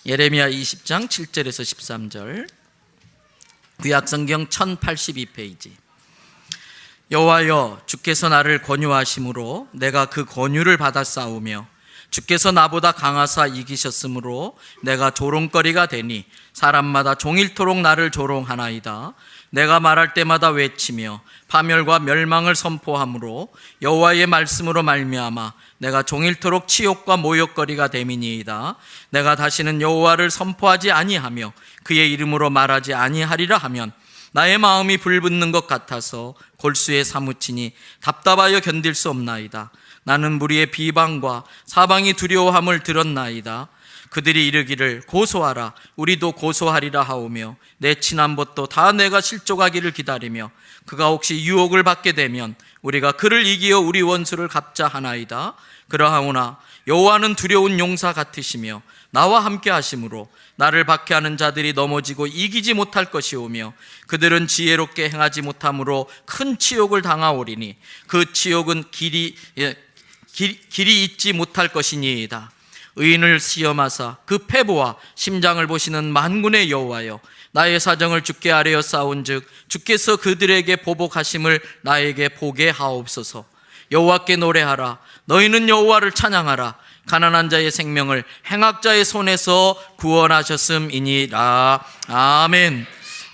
예레미야 20장 7절에서 13절, 구약성경 1082페이지. 여호와여, 주께서 나를 권유하심으로 내가 그 권유를 받아 싸우며 주께서 나보다 강하사 이기셨으므로 내가 조롱거리가 되니 사람마다 종일토록 나를 조롱하나이다. 내가 말할 때마다 외치며 파멸과 멸망을 선포하므로 여호와의 말씀으로 말미암아 내가 종일토록 치욕과 모욕거리가 됨이니이다. 내가 다시는 여호와를 선포하지 아니하며 그의 이름으로 말하지 아니하리라 하면 나의 마음이 불붙는 것 같아서 골수에 사무치니 답답하여 견딜 수 없나이다. 나는 무리의 비방과 사방이 두려워함을 들었나이다. 그들이 이르기를 고소하라, 우리도 고소하리라 하오며 내 친한 벗도 다 내가 실족하기를 기다리며 그가 혹시 유혹을 받게 되면 우리가 그를 이기어 우리 원수를 갚자 하나이다. 그러하오나 여호와는 두려운 용사 같으시며 나와 함께 하심으로 나를 박해하는 자들이 넘어지고 이기지 못할 것이오며 그들은 지혜롭게 행하지 못함으로 큰 치욕을 당하오리니 그 치욕은 길이 잊지 못할 것이니이다. 의인을 시험하사 그 패보와 심장을 보시는 만군의 여호와여, 나의 사정을 주께 아뢰어 싸운즉 주께서 그들에게 보복하심을 나에게 보게 하옵소서. 여호와께 노래하라, 너희는 여호와를 찬양하라. 가난한 자의 생명을 행악자의 손에서 구원하셨음이니라. 아멘.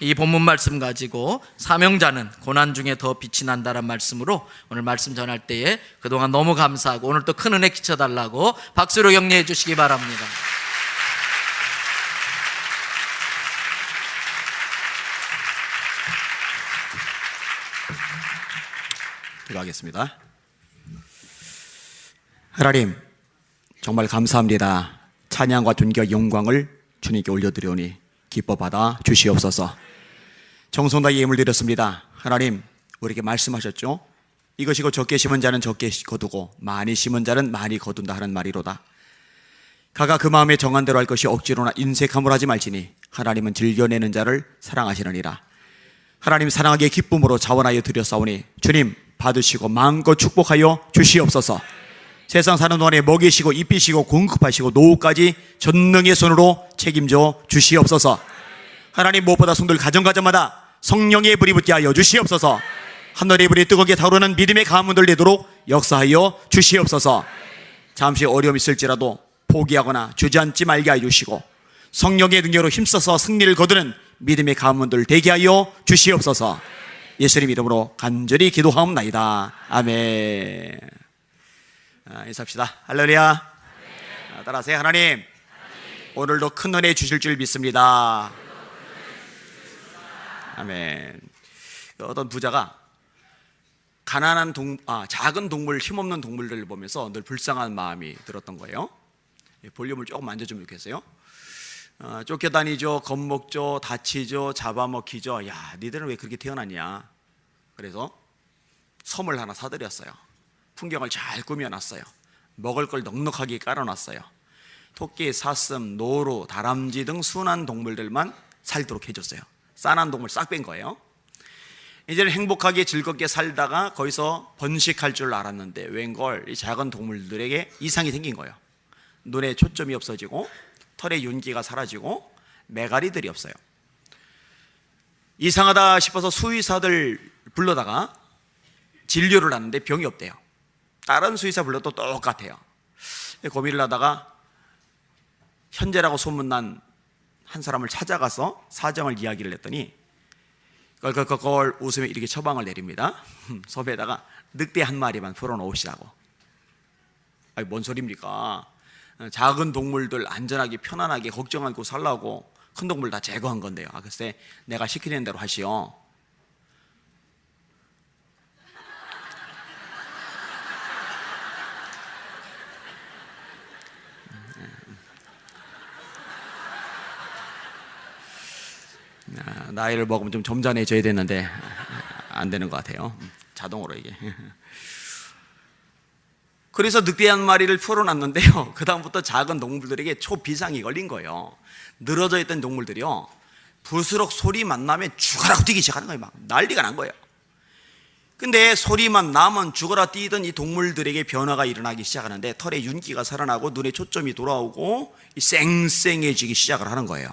이 본문 말씀 가지고 사명자는 고난 중에 더 빛이 난다는 말씀으로 오늘 말씀 전할 때에 그동안 너무 감사하고 오늘 또 큰 은혜 끼쳐달라고 박수로 격려해 주시기 바랍니다. 기도하겠습니다. 하나님, 정말 감사합니다. 찬양과 존귀와 영광을 주님께 올려드리오니 기뻐 받아 주시옵소서. 정성다 예물 드렸습니다. 하나님, 우리에게 말씀하셨죠? 이것이고 적게 심은 자는 적게 거두고 많이 심은 자는 많이 거둔다 하는 말이로다. 가가 그 마음에 정한 대로 할 것이 억지로나 인색함을 하지 말지니 하나님은 즐겨내는 자를 사랑하시느니라. 하나님 사랑하기에 기쁨으로 자원하여 드렸사오니 주님 받으시고 마음껏 축복하여 주시옵소서. 세상 사는 동안에 먹이시고 입히시고 공급하시고 노후까지 전능의 손으로 책임져 주시옵소서. 하나님, 무엇보다 성도들 가정가정마다 성령의 불이 붙게 하여 주시옵소서. 하늘의 불이 뜨겁게 타오르는 믿음의 가문들 되도록 역사하여 주시옵소서. 잠시 어려움이 있을지라도 포기하거나 주저앉지 말게 하여 주시고 성령의 능력으로 힘써서 승리를 거두는 믿음의 가문들 되게 하여 주시옵소서. 예수님 이름으로 간절히 기도하옵나이다. 아멘. 인사합시다. 할렐루야. 따라하세요. 하나님, 오늘도 큰 은혜 주실 줄 믿습니다. 아멘. 어떤 부자가 가난한 작은 동물, 힘없는 동물들을 보면서 늘 불쌍한 마음이 들었던 거예요. 볼륨을 조금 만져주면 좋겠어요. 쫓겨다니죠, 겁먹죠, 다치죠, 잡아먹히죠. 야, 니들은 왜 그렇게 태어났냐. 그래서 섬을 하나 사들였어요. 풍경을 잘 꾸며놨어요. 먹을 걸 넉넉하게 깔아놨어요. 토끼, 사슴, 노루, 다람쥐 등 순한 동물들만 살도록 해줬어요. 싼한 동물 싹 뺀 거예요. 이제는 행복하게 즐겁게 살다가 거기서 번식할 줄 알았는데 웬걸 이 작은 동물들에게 이상이 생긴 거예요. 눈에 초점이 없어지고 털에 윤기가 사라지고 매가리들이 없어요. 이상하다 싶어서 수의사들 불러다가 진료를 하는데 병이 없대요. 다른 수의사 불러도 똑같아요. 고민을 하다가 현재라고 소문난 한 사람을 찾아가서 사정을 이야기를 했더니 껄껄껄 웃으며 이렇게 처방을 내립니다. 섭에다가 늑대 한 마리만 풀어놓으시라고. 아니, 뭔 소리입니까? 작은 동물들 안전하게 편안하게 걱정 않고 살라고 큰 동물 다 제거한 건데요. 글쎄 내가 시키는 대로 하시오. 나이를 먹으면 좀 점잖해져야 되는데 안 되는 것 같아요. 자동으로 이게. 그래서 늑대 한 마리를 풀어놨는데요, 그 다음부터 작은 동물들에게 초비상이 걸린 거예요. 늘어져 있던 동물들이요, 부스럭 소리만 나면 죽어라고 뛰기 시작하는 거예요. 막 난리가 난 거예요. 근데 소리만 나면 죽어라 뛰던 이 동물들에게 변화가 일어나기 시작하는데 털에 윤기가 살아나고 눈에 초점이 돌아오고 쌩쌩해지기 시작을 하는 거예요.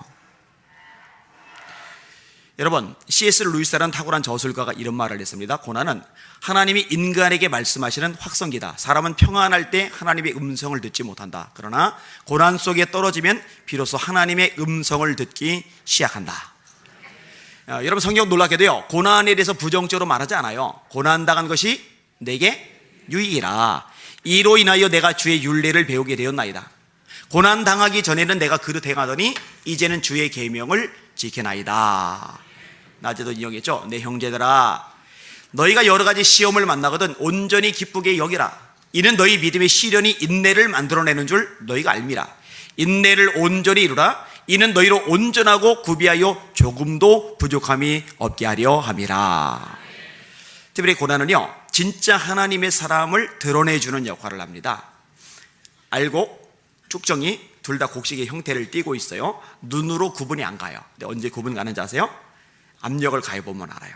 여러분, C.S. 루이스라는 탁월한 저술가가 이런 말을 했습니다. 고난은 하나님이 인간에게 말씀하시는 확성기다. 사람은 평안할 때 하나님의 음성을 듣지 못한다. 그러나 고난 속에 떨어지면 비로소 하나님의 음성을 듣기 시작한다. 여러분, 성경 놀랍게도요, 고난에 대해서 부정적으로 말하지 않아요. 고난당한 것이 내게 유익이라. 이로 인하여 내가 주의 율례를 배우게 되었나이다. 고난당하기 전에는 내가 그릇 행하더니 이제는 주의 계명을 지켜나이다. 낮에도 인용했죠. 내 형제들아, 너희가 여러 가지 시험을 만나거든 온전히 기쁘게 여기라. 이는 너희 믿음의 시련이 인내를 만들어내는 줄 너희가 알미라. 인내를 온전히 이루라. 이는 너희로 온전하고 구비하여 조금도 부족함이 없게 하려 함이라. 특별히 고난은요, 진짜 하나님의 사람을 드러내주는 역할을 합니다. 알곡, 쭉정이 둘 다 곡식의 형태를 띠고 있어요. 눈으로 구분이 안 가요. 근데 언제 구분 가는지 아세요? 압력을 가해보면 알아요.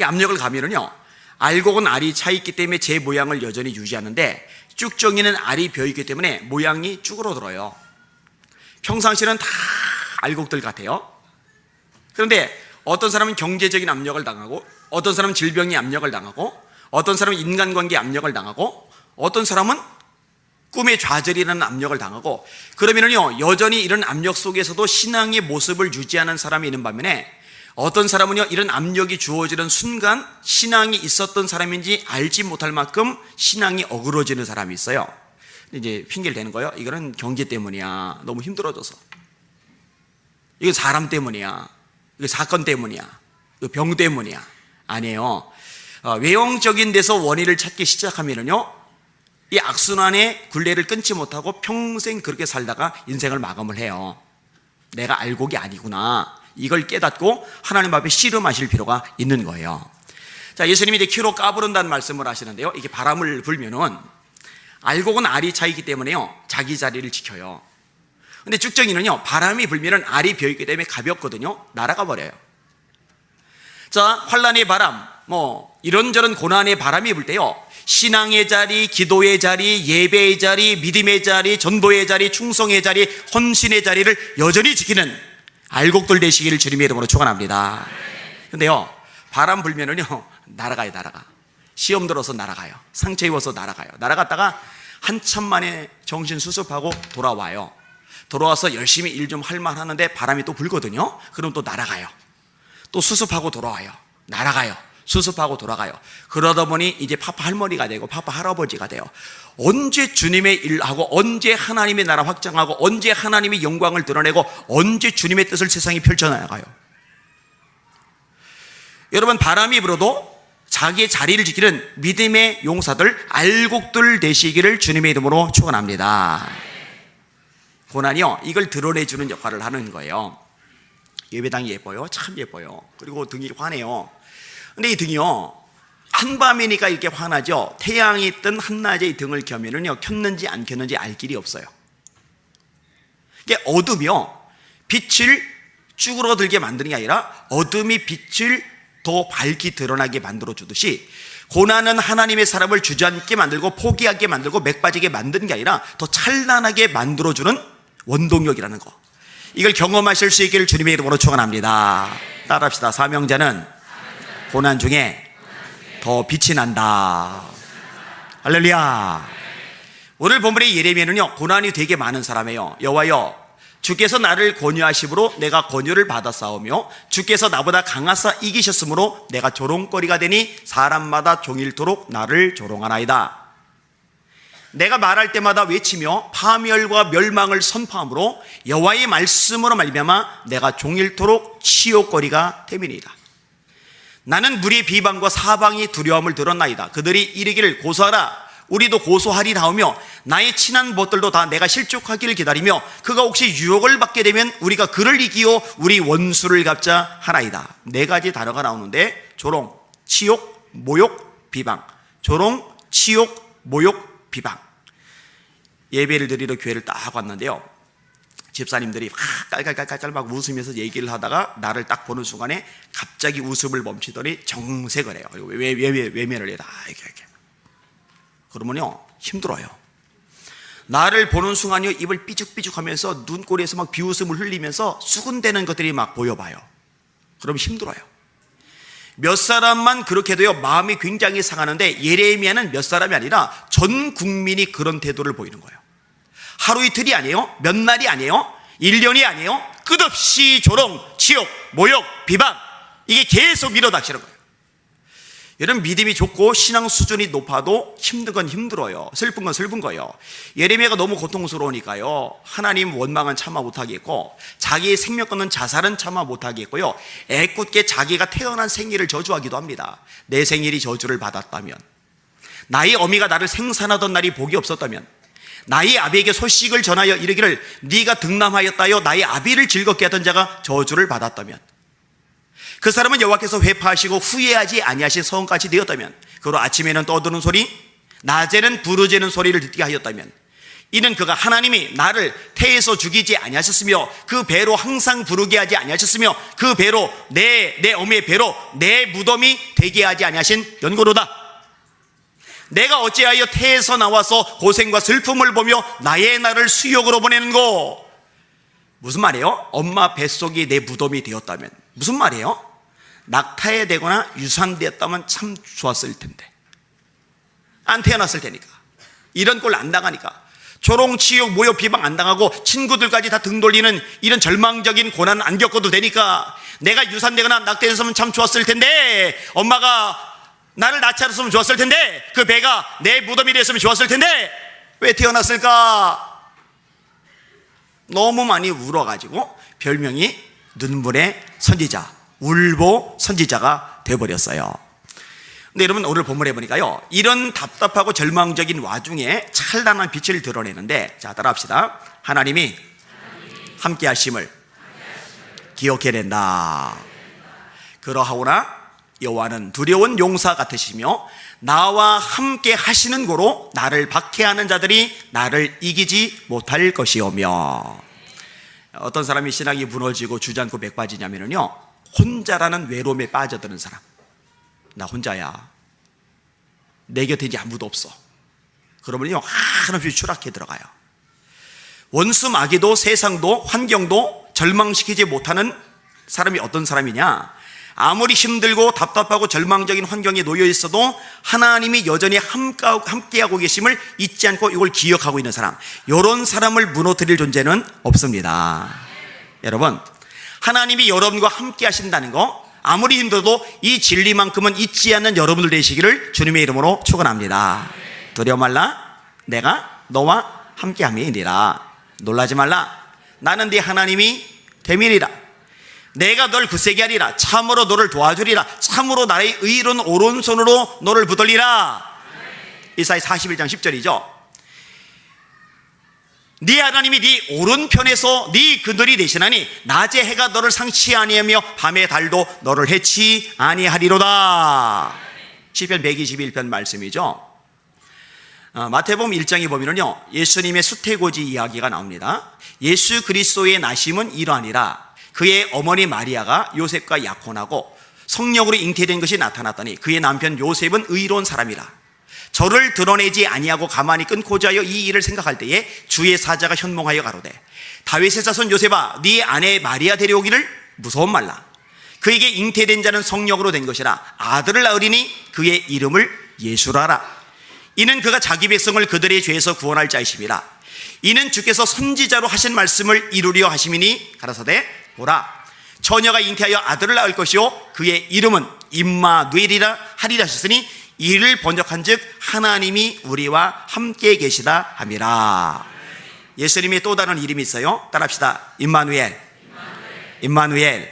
압력을 가면은요, 알곡은 알이 차 있기 때문에 제 모양을 여전히 유지하는데 쭉정이는 알이 비어있기 때문에 모양이 쭈그러들어요. 평상시는 다 알곡들 같아요. 그런데 어떤 사람은 경제적인 압력을 당하고, 어떤 사람은 질병의 압력을 당하고, 어떤 사람은 인간관계의 압력을 당하고, 어떤 사람은 꿈의 좌절이라는 압력을 당하고, 그러면은요, 여전히 이런 압력 속에서도 신앙의 모습을 유지하는 사람이 있는 반면에 어떤 사람은요, 이런 압력이 주어지는 순간 신앙이 있었던 사람인지 알지 못할 만큼 신앙이 어그러지는 사람이 있어요. 이제 핑계를 대는 거예요. 이거는 경제 때문이야. 너무 힘들어져서. 이거 사람 때문이야. 이거 사건 때문이야. 이거 병 때문이야. 아니에요. 외형적인 데서 원인을 찾기 시작하면은요, 이 악순환의 굴레를 끊지 못하고 평생 그렇게 살다가 인생을 마감을 해요. 내가 알곡이 아니구나. 이걸 깨닫고 하나님 앞에 씨름하실 필요가 있는 거예요. 자, 예수님이 이제 키로 까부른다는 말씀을 하시는데요, 이게 바람을 불면은 알곡은 알이 차이기 때문에요, 자기 자리를 지켜요. 근데 쭉정이는요, 바람이 불면은 알이 비어있기 때문에 가볍거든요. 날아가 버려요. 자, 환란의 바람, 이런저런 고난의 바람이 불 때요, 신앙의 자리, 기도의 자리, 예배의 자리, 믿음의 자리, 전도의 자리, 충성의 자리, 헌신의 자리를 여전히 지키는 알곡들 되시기를 주님의 이름으로 축원합니다. 근데요, 바람 불면은요, 날아가요. 시험 들어서 날아가요. 상처 입어서 날아가요. 날아갔다가 한참 만에 정신 수습하고 돌아와요. 돌아와서 열심히 일 좀 할 만 하는데 바람이 또 불거든요. 그럼 또 날아가요. 또 수습하고 돌아와요. 날아가요. 수습하고 돌아가요. 그러다 보니 이제 파파 할머니가 되고 파파 할아버지가 돼요. 언제 주님의 일하고, 언제 하나님의 나라 확장하고, 언제 하나님의 영광을 드러내고, 언제 주님의 뜻을 세상에 펼쳐나가요. 여러분, 바람이 불어도 자기의 자리를 지키는 믿음의 용사들, 알곡들 되시기를 주님의 이름으로 축원합니다. 고난이요, 이걸 드러내주는 역할을 하는 거예요. 예배당이 예뻐요. 참 예뻐요. 그리고 등이 환해요. 근데 이 등이요, 한밤이니까 이렇게 환하죠. 태양이 뜬 한낮에 이 등을 켜면은요, 켰는지 안 켰는지 알 길이 없어요. 이게 어둠이요, 빛을 쭈그러들게 만드는 게 아니라 어둠이 빛을 더 밝게 드러나게 만들어 주듯이, 고난은 하나님의 사람을 주저앉게 만들고 포기하게 만들고 맥 빠지게 만드는 게 아니라 더 찬란하게 만들어주는 원동력이라는 거, 이걸 경험하실 수 있기를 주님의 이름으로 축원합니다. 따라합시다. 사명자는 고난 중에 더 빛이 난다. 할렐루야. 오늘 본문의 예레미야는요, 고난이 되게 많은 사람이에요. 여호와여, 주께서 나를 권유하심으로 내가 권유를 받아 싸우며 주께서 나보다 강하사 이기셨으므로 내가 조롱거리가 되니 사람마다 종일토록 나를 조롱하나이다. 내가 말할 때마다 외치며 파멸과 멸망을 선포함으로 여호와의 말씀으로 말미암아 내가 종일토록 치욕거리가 됨이니이다. 나는 무리의 비방과 사방이 두려움을 들었나이다. 그들이 이르기를 고소하라, 우리도 고소하리라 하며 나의 친한 벗들도 다 내가 실족하기를 기다리며 그가 혹시 유혹을 받게 되면 우리가 그를 이기어 우리 원수를 갚자 하나이다. 네 가지 단어가 나오는데, 조롱, 치욕, 모욕, 비방. 조롱, 치욕, 모욕, 비방. 예배를 드리러 교회를 딱 왔는데요, 집사님들이 깔깔깔깔 막 웃으면서 얘기를 하다가 나를 딱 보는 순간에 갑자기 웃음을 멈추더니 정색을 해요. 그리고 외면을 해요. 이렇게. 그러면요, 힘들어요. 나를 보는 순간요, 입을 삐죽삐죽 하면서 눈꼬리에서 막 비웃음을 흘리면서 수군대는 것들이 막 보여봐요. 그럼 힘들어요. 몇 사람만 그렇게 해도요, 마음이 굉장히 상하는데 예레미야는 몇 사람이 아니라 전 국민이 그런 태도를 보이는 거예요. 하루 이틀이 아니에요. 몇 날이 아니에요. 1년이 아니에요. 끝없이 조롱, 치욕, 모욕, 비방, 이게 계속 밀어닥치는 거예요. 여러분, 믿음이 좋고 신앙 수준이 높아도 힘든 건 힘들어요. 슬픈 건 슬픈 거예요. 예레미야가 너무 고통스러우니까요, 하나님 원망은 참아 못하겠고 자기의 생명 끊는 자살은 참아 못하겠고요, 애꿎게 자기가 태어난 생일을 저주하기도 합니다. 내 생일이 저주를 받았다면, 나의 어미가 나를 생산하던 날이 복이 없었다면, 나의 아비에게 소식을 전하여 이르기를 네가 등남하였다여 나의 아비를 즐겁게 하던 자가 저주를 받았다면, 그 사람은 여호와께서 회파하시고 후회하지 아니하신 성같이 되었다면, 그로 아침에는 떠드는 소리, 낮에는 부르짖는 소리를 듣게 하였다면, 이는 그가 하나님이 나를 태에서 죽이지 아니하셨으며 그 배로 항상 부르게 하지 아니하셨으며 그 배로 내 어미의 배로 내 무덤이 되게 하지 아니하신 연고로다. 내가 어찌하여 태에서 나와서 고생과 슬픔을 보며 나의 날을 수욕으로 보내는고. 무슨 말이에요? 엄마 뱃속이 내 무덤이 되었다면, 무슨 말이에요? 낙타해되거나 유산되었다면 참 좋았을 텐데, 안 태어났을 테니까, 이런 꼴 안 당하니까, 조롱, 치욕, 모욕, 비방 안 당하고 친구들까지 다 등 돌리는 이런 절망적인 고난은 안 겪어도 되니까, 내가 유산되거나 낙태했으면 참 좋았을 텐데, 엄마가 나를 낳지 않았으면 좋았을 텐데, 그 배가 내 무덤이 됐으면 좋았을 텐데 왜 태어났을까? 너무 많이 울어가지고 별명이 눈물의 선지자, 울보 선지자가 되어버렸어요. 근데 여러분, 오늘 본문에 보니까요, 이런 답답하고 절망적인 와중에 찬란한 빛을 드러내는데, 자, 따라합시다. 하나님이 함께 하심을 기억해야 된다. 그러하오나 여호와는 두려운 용사 같으시며 나와 함께 하시는 고로 나를 박해하는 자들이 나를 이기지 못할 것이오며. 어떤 사람이 신앙이 무너지고 주저앉고 맥 빠지냐면요, 혼자라는 외로움에 빠져드는 사람. 나 혼자야, 내 곁에 이제 아무도 없어. 그러면요, 한없이 추락해 들어가요. 원수 마귀도 세상도 환경도 절망시키지 못하는 사람이 어떤 사람이냐? 아무리 힘들고 답답하고 절망적인 환경에 놓여 있어도 하나님이 여전히 함께하고 계심을 잊지 않고 이걸 기억하고 있는 사람, 이런 사람을 무너뜨릴 존재는 없습니다. 여러분, 하나님이 여러분과 함께 하신다는 거, 아무리 힘들어도 이 진리만큼은 잊지 않는 여러분들 되시기를 주님의 이름으로 축원합니다. 두려워 말라, 내가 너와 함께함이니라. 놀라지 말라, 나는 네 하나님이 됨이니라. 내가 널 굳세게 하리라. 참으로 너를 도와주리라. 참으로 나의 의로운 오른손으로 너를 붙들리라. 이사야 41장 10절이죠. 네 하나님이 네 오른편에서 네 그늘이 되시나니 낮에 해가 너를 상치 아니하며 밤에 달도 너를 해치 아니하리로다. 시편 121편 말씀이죠. 마태복음 1장에 보면요, 예수님의 수태고지 이야기가 나옵니다. 예수 그리스도의 나심은 이러하니라. 그의 어머니 마리아가 요셉과 약혼하고 성령으로 잉태된 것이 나타났더니 그의 남편 요셉은 의로운 사람이라. 저를 드러내지 아니하고 가만히 끊고자 하여 이 일을 생각할 때에 주의 사자가 현몽하여 가로되, 다윗의 자손 요셉아, 네 아내 마리아 데려오기를 무서워 말라. 그에게 잉태된 자는 성령으로 된 것이라. 아들을 낳으리니 그의 이름을 예수라 하라. 이는 그가 자기 백성을 그들의 죄에서 구원할 자이심이라. 이는 주께서 선지자로 하신 말씀을 이루려 하심이니 가라사대, 보라, 처녀가 잉태하여 아들을 낳을 것이요 그의 이름은 임마누엘이라 하리라 하셨으니 이를 번역한 즉 하나님이 우리와 함께 계시다 함이라. 예수님의 또 다른 이름이 있어요. 따라합시다. 임마누엘. 임마누엘.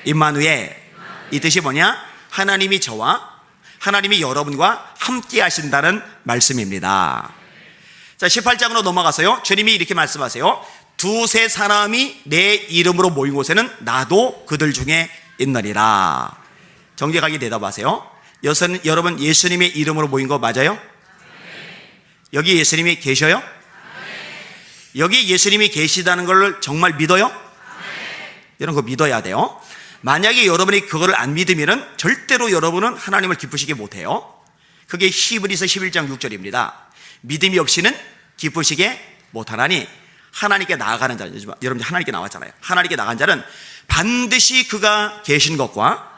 임마누엘. 이 뜻이 뭐냐? 하나님이 저와 하나님이 여러분과 함께 하신다는 말씀입니다. 자, 18장으로 넘어가서요, 주님이 이렇게 말씀하세요. 두세 사람이 내 이름으로 모인 곳에는 나도 그들 중에 있느니라. 정직하게 대답하세요. 여러분, 예수님의 이름으로 모인 거 맞아요? 여기 예수님이 계셔요? 여기 예수님이 계시다는 걸 정말 믿어요? 여러분 그거 믿어야 돼요. 만약에 여러분이 그거를 안 믿으면 절대로 여러분은 하나님을 기쁘시게 못해요. 그게 히브리서 11장 6절입니다. 믿음이 없이는 기쁘시게 못하나니 하나님께 나아가는 자, 여러분 하나님께 나왔잖아요. 하나님께 나간 자는 반드시 그가 계신 것과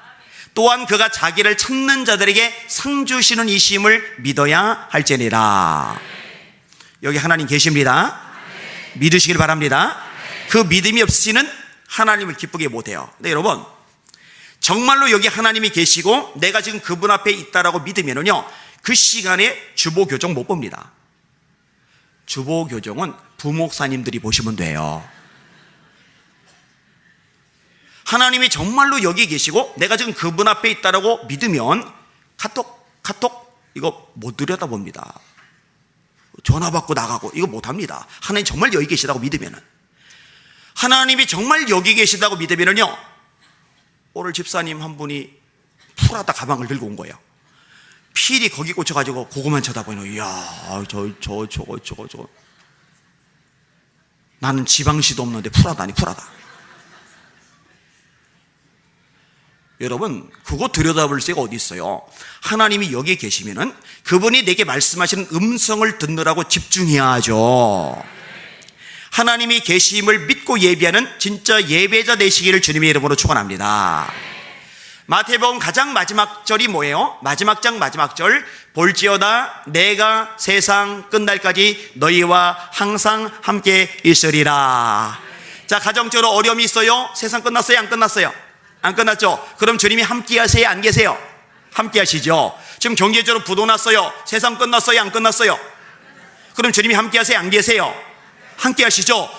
또한 그가 자기를 찾는 자들에게 상 주시는 이심을 믿어야 할지니라. 여기 하나님 계십니다. 믿으시길 바랍니다. 그 믿음이 없이는 하나님을 기쁘게 못해요. 근데 여러분 정말로 여기 하나님이 계시고 내가 지금 그분 앞에 있다라고 믿으면요 그 시간에 주보교정 못 봅니다. 주보교정은 부목사님들이 보시면 돼요. 하나님이 정말로 여기 계시고 내가 지금 그분 앞에 있다라고 믿으면 카톡 이거 못 들여다봅니다. 전화 받고 나가고 이거 못합니다. 하나님 정말 여기 계시다고 믿으면은, 하나님이 정말 여기 계시다고 믿으면은요 오늘 집사님 한 분이 풀하다 가방을 들고 온 거예요. 필이 거기 꽂혀가지고 그거만 쳐다보는, 이야 저거 나는 지방시도 없는데 풀하다니 풀하다. 여러분 그거 들여다볼 새가 어디 있어요. 하나님이 여기 계시면은 그분이 내게 말씀하시는 음성을 듣느라고 집중해야 하죠. 하나님이 계심을 믿고 예배하는 진짜 예배자 되시기를 주님의 이름으로 축원합니다. 마태복음 가장 마지막 절이 뭐예요? 마지막 장 마지막 절, 볼지어다 내가 세상 끝날까지 너희와 항상 함께 있으리라. 자, 가정적으로 어려움이 있어요? 세상 끝났어요? 안 끝났어요? 안 끝났죠? 그럼 주님이 함께 하세요? 안 계세요? 함께 하시죠. 지금 경제적으로 부도 났어요? 세상 끝났어요? 안 끝났어요? 그럼 주님이 함께 하세요? 안 계세요? 함께 하시죠.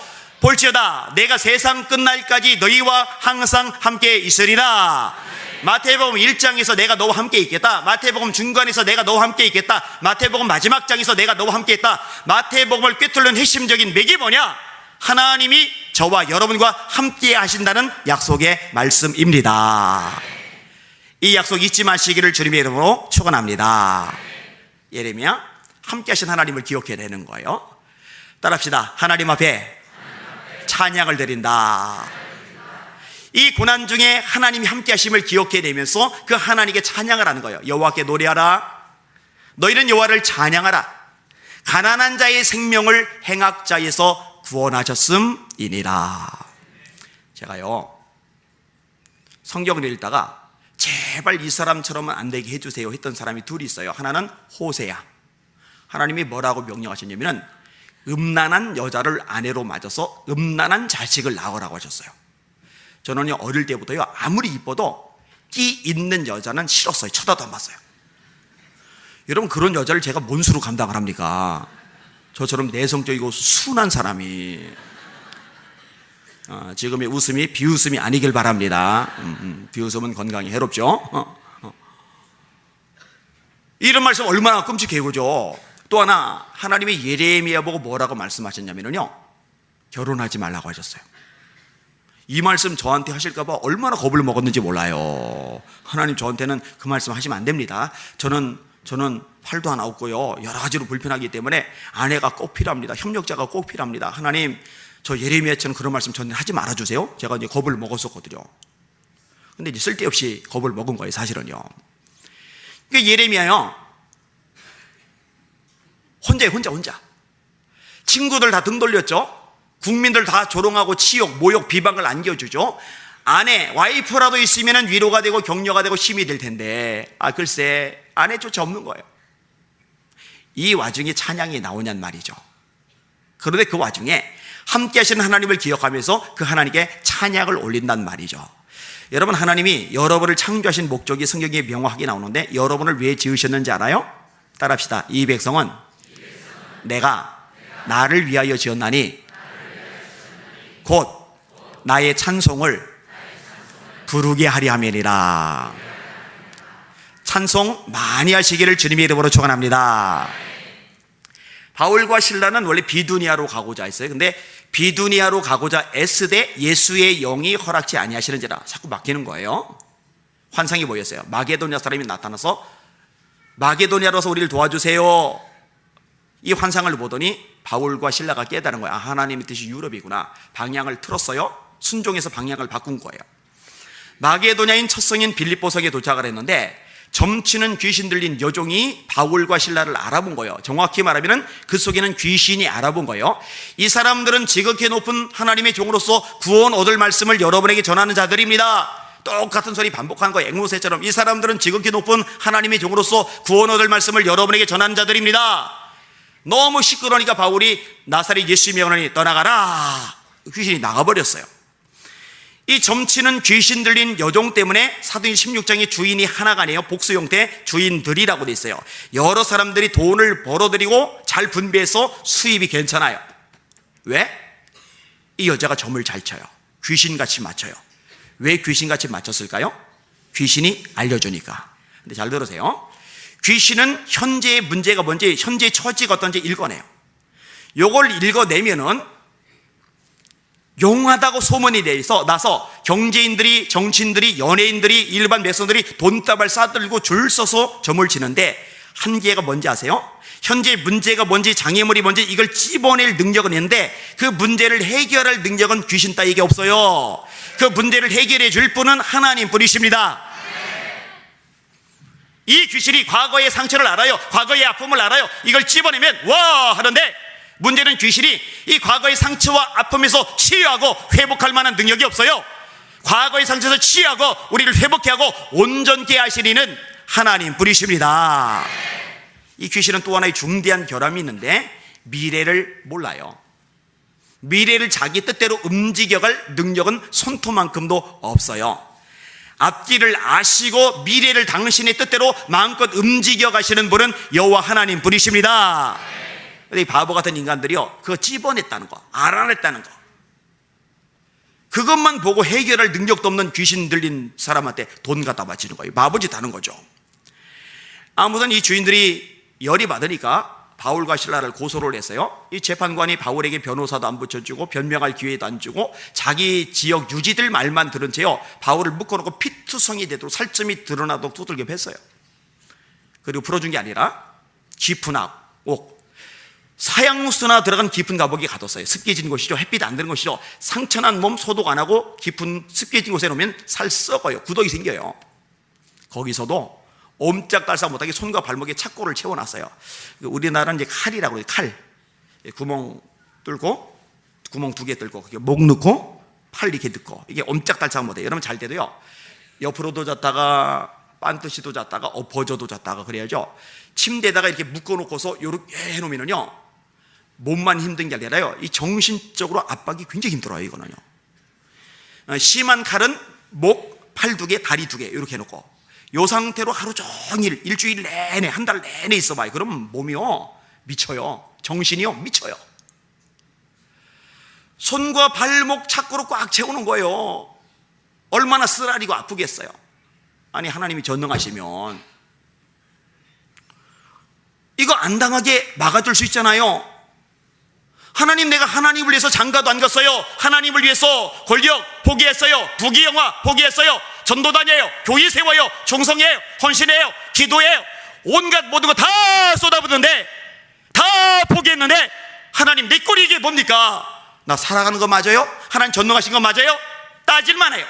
볼지어다 내가 세상 끝날까지 너희와 항상 함께 있으리라. 마태복음 1장에서 내가 너와 함께 있겠다. 마태복음 중간에서 내가 너와 함께 있겠다. 마태복음 마지막 장에서 내가 너와 함께 있다. 마태복음을 꿰뚫는 핵심적인 맥이 뭐냐? 하나님이 저와 여러분과 함께 하신다는 약속의 말씀입니다. 이 약속 잊지 마시기를 주님의 이름으로 축원합니다. 예레미야, 함께 하신 하나님을 기억해야 되는 거예요. 따라합시다. 하나님 앞에 찬양을 드린다. 이 고난 중에 하나님이 함께 하심을 기억해야 되면서 그 하나님께 찬양을 하는 거예요. 여호와께 노래하라. 너희는 여호와를 찬양하라. 가난한 자의 생명을 행악자에서 구원하셨음이니라. 제가요 성경을 읽다가 제발 이 사람처럼은 안 되게 해주세요 했던 사람이 둘이 있어요. 하나는 호세야. 하나님이 뭐라고 명령하셨냐면 음란한 여자를 아내로 맞아서 음란한 자식을 낳으라고 하셨어요. 저는 어릴 때부터요 아무리 이뻐도 끼 있는 여자는 싫었어요. 쳐다도 안 봤어요. 여러분 그런 여자를 제가 뭔 수로 감당을 합니까? 저처럼 내성적이고 순한 사람이. 지금의 웃음이 비웃음이 아니길 바랍니다. 비웃음은 건강에 해롭죠. 이런 말씀 얼마나 끔찍해요, 그죠? 또 하나 하나님이 예레미야 보고 뭐라고 말씀하셨냐면요 결혼하지 말라고 하셨어요. 이 말씀 저한테 하실까 봐 얼마나 겁을 먹었는지 몰라요. 하나님 저한테는 그 말씀 하시면 안 됩니다. 저는 팔도 하나 없고요 여러 가지로 불편하기 때문에 아내가 꼭 필요합니다. 협력자가 꼭 필요합니다. 하나님 저 예레미야처럼 그런 말씀 저는 하지 말아주세요. 제가 이제 겁을 먹었었거든요. 근데 이제 쓸데없이 겁을 먹은 거예요, 사실은요. 그러니까 예레미야요 혼자 친구들 다 등 돌렸죠. 국민들 다 조롱하고 치욕, 모욕, 비방을 안겨주죠. 아내, 와이프라도 있으면 위로가 되고 격려가 되고 힘이 될 텐데 글쎄 아내조차 없는 거예요. 이 와중에 찬양이 나오냔 말이죠. 그런데 그 와중에 함께 하시는 하나님을 기억하면서 그 하나님께 찬양을 올린단 말이죠. 여러분 하나님이 여러분을 창조하신 목적이 성경에 명확하게 나오는데 여러분을 왜 지으셨는지 알아요? 따라합시다. 이 백성은 내가 나를 위하여 지었나니 곧 나의 찬송을 부르게 하리 함이니라. 찬송 많이 하시기를 주님의 이름으로 축원합니다. 바울과 실라는 원래 비두니아로 가고자 했어요. 근데 비두니아로 가고자 애쓰되 예수의 영이 허락지 아니하시는지라 자꾸 맡기는 거예요. 환상이 보였어요. 마게도냐 사람이 나타나서 마게도냐로서 우리를 도와주세요. 이 환상을 보더니 바울과 실라가 깨달은 거야. 아, 하나님의 뜻이 유럽이구나. 방향을 틀었어요. 순종해서 방향을 바꾼 거예요. 마게도냐인 첫 성인 빌립보성에 도착을 했는데 점치는 귀신 들린 여종이 바울과 실라를 알아본 거예요. 정확히 말하면 그 속에는 귀신이 알아본 거예요. 이 사람들은 지극히 높은 하나님의 종으로서 구원 얻을 말씀을 여러분에게 전하는 자들입니다. 똑같은 소리 반복하는 거예요. 앵무새처럼. 이 사람들은 지극히 높은 하나님의 종으로서 구원 얻을 말씀을 여러분에게 전하는 자들입니다. 너무 시끄러우니까 바울이 나사렛 예수 명하니 떠나가라. 귀신이 나가버렸어요. 이 점치는 귀신 들린 여종 때문에 사도행 16장의 주인이 하나가 아니에요. 복수 형태 주인들이라고 돼 있어요. 여러 사람들이 돈을 벌어들이고 잘 분배해서 수입이 괜찮아요. 왜? 이 여자가 점을 잘 쳐요. 귀신같이 맞춰요. 왜 귀신같이 맞췄을까요? 귀신이 알려주니까. 근데 잘 들으세요. 귀신은 현재의 문제가 뭔지, 현재의 처지가 어떤지 읽어내요. 요걸 읽어내면은 용하다고 소문이 나서 경제인들이, 정치인들이, 연예인들이, 일반 백성들이 돈다발 싸들고 줄 서서 점을 치는데 한계가 뭔지 아세요? 현재 문제가 뭔지, 장애물이 뭔지 이걸 찝어낼 능력은 있는데 그 문제를 해결할 능력은 귀신 따위에게 없어요. 그 문제를 해결해 줄 분은 하나님 뿐이십니다. 이 귀신이 과거의 상처를 알아요. 과거의 아픔을 알아요. 이걸 찝어내면 와 하는데 문제는 귀신이 이 과거의 상처와 아픔에서 치유하고 회복할 만한 능력이 없어요. 과거의 상처에서 치유하고 우리를 회복해 하고 온전케 하시는 이는 하나님 뿐이십니다. 이 귀신은 또 하나의 중대한 결함이 있는데 미래를 몰라요. 미래를 자기 뜻대로 움직여갈 능력은 손톱만큼도 없어요. 앞길을 아시고 미래를 당신의 뜻대로 마음껏 움직여 가시는 분은 여호와 하나님 뿐이십니다. 근데 이 바보 같은 인간들이요, 그거 찝어냈다는 거, 알아냈다는 거, 그것만 보고 해결할 능력도 없는 귀신 들린 사람한테 돈 갖다 바치는 거예요. 바보짓 하는 거죠. 아무튼 이 주인들이 열이 받으니까 바울과 실라를 고소를 했어요. 이 재판관이 바울에게 변호사도 안 붙여주고 변명할 기회도 안 주고 자기 지역 유지들 말만 들은 채요 바울을 묶어놓고 피투성이 되도록 살점이 드러나도록 두들겨 팼어요. 그리고 풀어준 게 아니라 깊은 옥, 사형수나 들어간 깊은 감옥에 가뒀어요. 습해진 곳이죠. 햇빛 안 드는 곳이죠. 상처난 몸 소독 안 하고 깊은 습해진 곳에 놓으면 살 썩어요. 구더기 생겨요. 거기서도 옴짝달싹 못하게 손과 발목에 착고를 채워놨어요. 우리나라는 이제 칼이라고 해요. 칼. 구멍 뚫고, 구멍 2개 뚫고, 목 넣고, 팔 이렇게 넣고, 이게 옴짝달싹 못해요. 여러분 잘 때도요, 옆으로도 잤다가, 반드시도 잤다가, 엎어져도 잤다가 그래야죠. 침대에다가 이렇게 묶어놓고서 요렇게 해놓으면요, 몸만 힘든 게 아니라요, 이 정신적으로 압박이 굉장히 힘들어요, 이거는요. 심한 칼은 목, 팔 2개, 다리 2개, 이렇게 해놓고, 요 상태로 하루 종일, 일주일 내내, 한 달 내내 있어봐요. 그러면 몸이요, 미쳐요. 정신이요, 미쳐요. 손과 발목 착고로 꽉 채우는 거예요. 얼마나 쓰라리고 아프겠어요. 아니, 하나님이 전능하시면 이거 안 당하게 막아줄 수 있잖아요. 하나님, 내가 하나님을 위해서 장가도 안 갔어요. 하나님을 위해서 권력 포기했어요. 부귀영화 포기했어요. 전도 다녀요. 교회 세워요. 충성해요. 헌신해요. 기도해요. 온갖 모든 거 다 쏟아붓는데, 다 포기했는데, 하나님 내 꼴이 이게 뭡니까? 나 살아가는 거 맞아요? 하나님 전능하신 거 맞아요? 따질만 해요.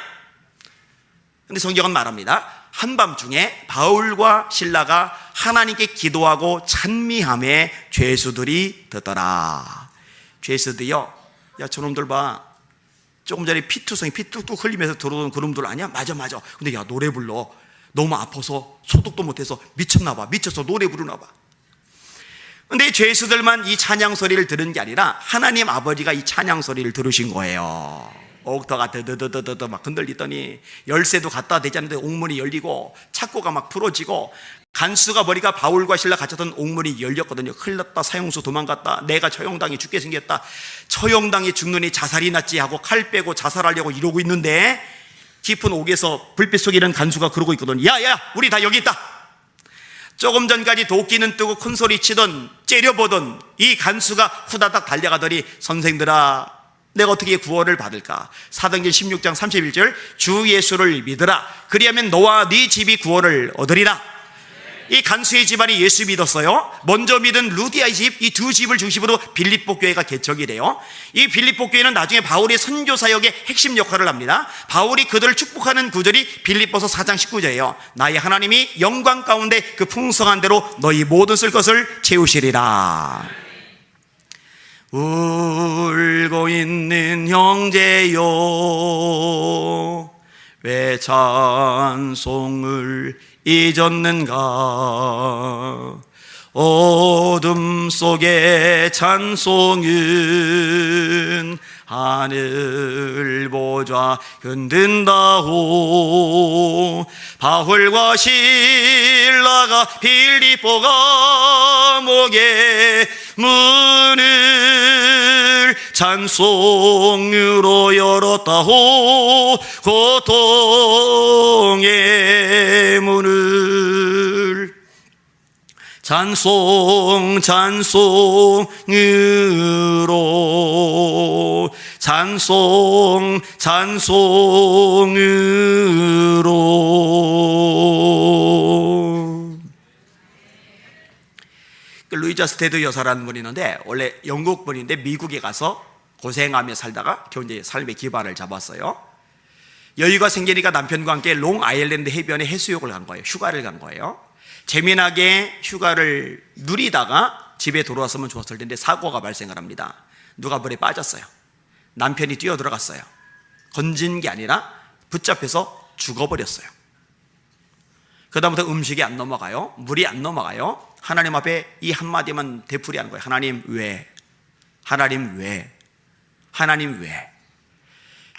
근데 성경은 말합니다. 한밤중에 바울과 실라가 하나님께 기도하고 찬미함에 죄수들이 듣더라. 죄수들이요, 야 저놈들 봐, 조금 전에 피투성이 피 뚝뚝 흘리면서 들어오는 그놈들 아니야? 맞아. 근데 야 노래 불러. 너무 아파서 소독도 못해서 미쳤나 봐. 미쳐서 노래 부르나 봐. 근데 죄수들만 이 찬양 소리를 들은 게 아니라 하나님 아버지가 이 찬양 소리를 들으신 거예요. 옥터가 드드드드드 막 흔들리더니 열쇠도 갖다 대지 않는데 옥문이 열리고 착고가 막 풀어지고, 간수가 머리가 바울과 실라 갇혔던 옥문이 열렸거든요. 큰일 났다, 사형수 도망갔다, 내가 처형당해 죽게 생겼다, 처형당해 죽느니 자살이 낫지 하고 칼 빼고 자살하려고 이러고 있는데 깊은 옥에서 불빛 속에 있는 간수가 그러고 있거든요. 야 우리 다 여기 있다. 조금 전까지 도끼는 뜨고 큰 소리 치던, 째려보던 이 간수가 후다닥 달려가더니, 선생들아 내가 어떻게 구원을 받을까? 사도행전 16장 31절, 주 예수를 믿으라. 그리하면 너와 네 집이 구원을 얻으리라. 이 간수의 집안이 예수 믿었어요. 먼저 믿은 루디아의 집, 이 두 집을 중심으로 빌립보 교회가 개척이 돼요. 이 빌립보 교회는 나중에 바울의 선교 사역의 핵심 역할을 합니다. 바울이 그들을 축복하는 구절이 빌립보서 4장 19절이에요. 나의 하나님이 영광 가운데 그 풍성한 대로 너희 모든 쓸 것을 채우시리라. 울고 있는 형제여, 왜 찬송을 잊었는가? 어둠 속의 찬송은 하늘 보좌 흔든다오. 바울과 실라가 빌립보 감옥의 문을 찬송으로 열었다오. 고통의 문을 찬송으로 루이자 스테드 여사라는 분이 있는데 원래 영국 분인데 미국에 가서 고생하며 살다가 겨우 이제 삶의 기반을 잡았어요. 여유가 생기니까 남편과 함께 롱 아일랜드 해변에 해수욕을 간 거예요. 휴가를 간 거예요. 재미나게 휴가를 누리다가 집에 돌아왔으면 좋았을 텐데 사고가 발생을 합니다. 누가 물에 빠졌어요. 남편이 뛰어들어갔어요. 건진 게 아니라 붙잡혀서 죽어버렸어요. 그 다음부터 음식이 안 넘어가요. 물이 안 넘어가요. 하나님 앞에 이 한마디만 되풀이하는 거예요. 하나님 왜? 하나님 왜? 하나님 왜?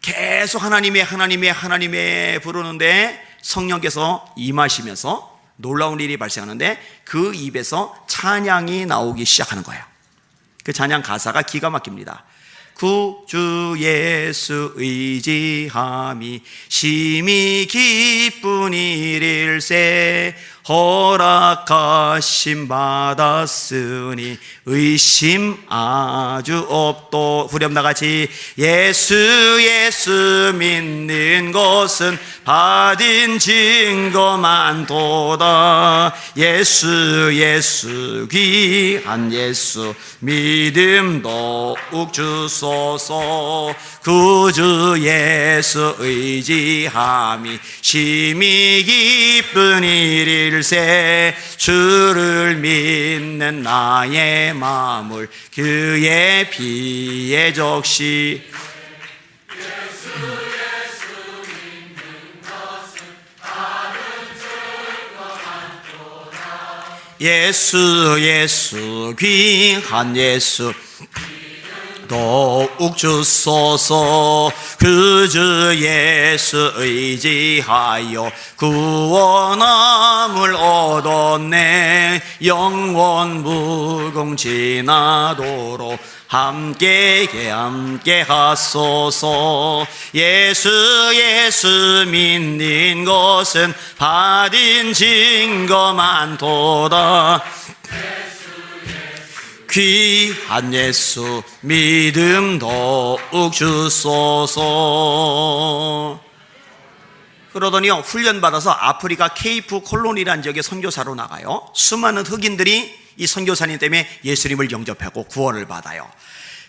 계속 하나님의 부르는데 성령께서 임하시면서 놀라운 일이 발생하는데 그 입에서 찬양이 나오기 시작하는 거예요. 그 찬양 가사가 기가 막힙니다. 구주 예수 의지함이 심히 기쁜 일일세. 허락하심 받았으니 의심 아주 없도. 후렴 나같이 예수 믿는 것은 받은 증거만도다. 예수 귀한 예수 믿음 더욱 주소서. 구주 예수 의지함이 심히 기쁜 일일세. 주를 믿는 나의 마음을 그의 피에 적시. 예수 귀한 예수 더욱 주소서. 그주 예수 의지하여 구원함을 얻었네. 영원 무궁지나도록 함께 하소서. 예수 믿는 것은 받은 증거만도다. 귀한 예수 믿음 더욱 주소서. 그러더니요, 훈련받아서 아프리카 케이프 콜로니라는 지역에 선교사로 나가요. 수많은 흑인들이 이 선교사님 때문에 예수님을 영접하고 구원을 받아요.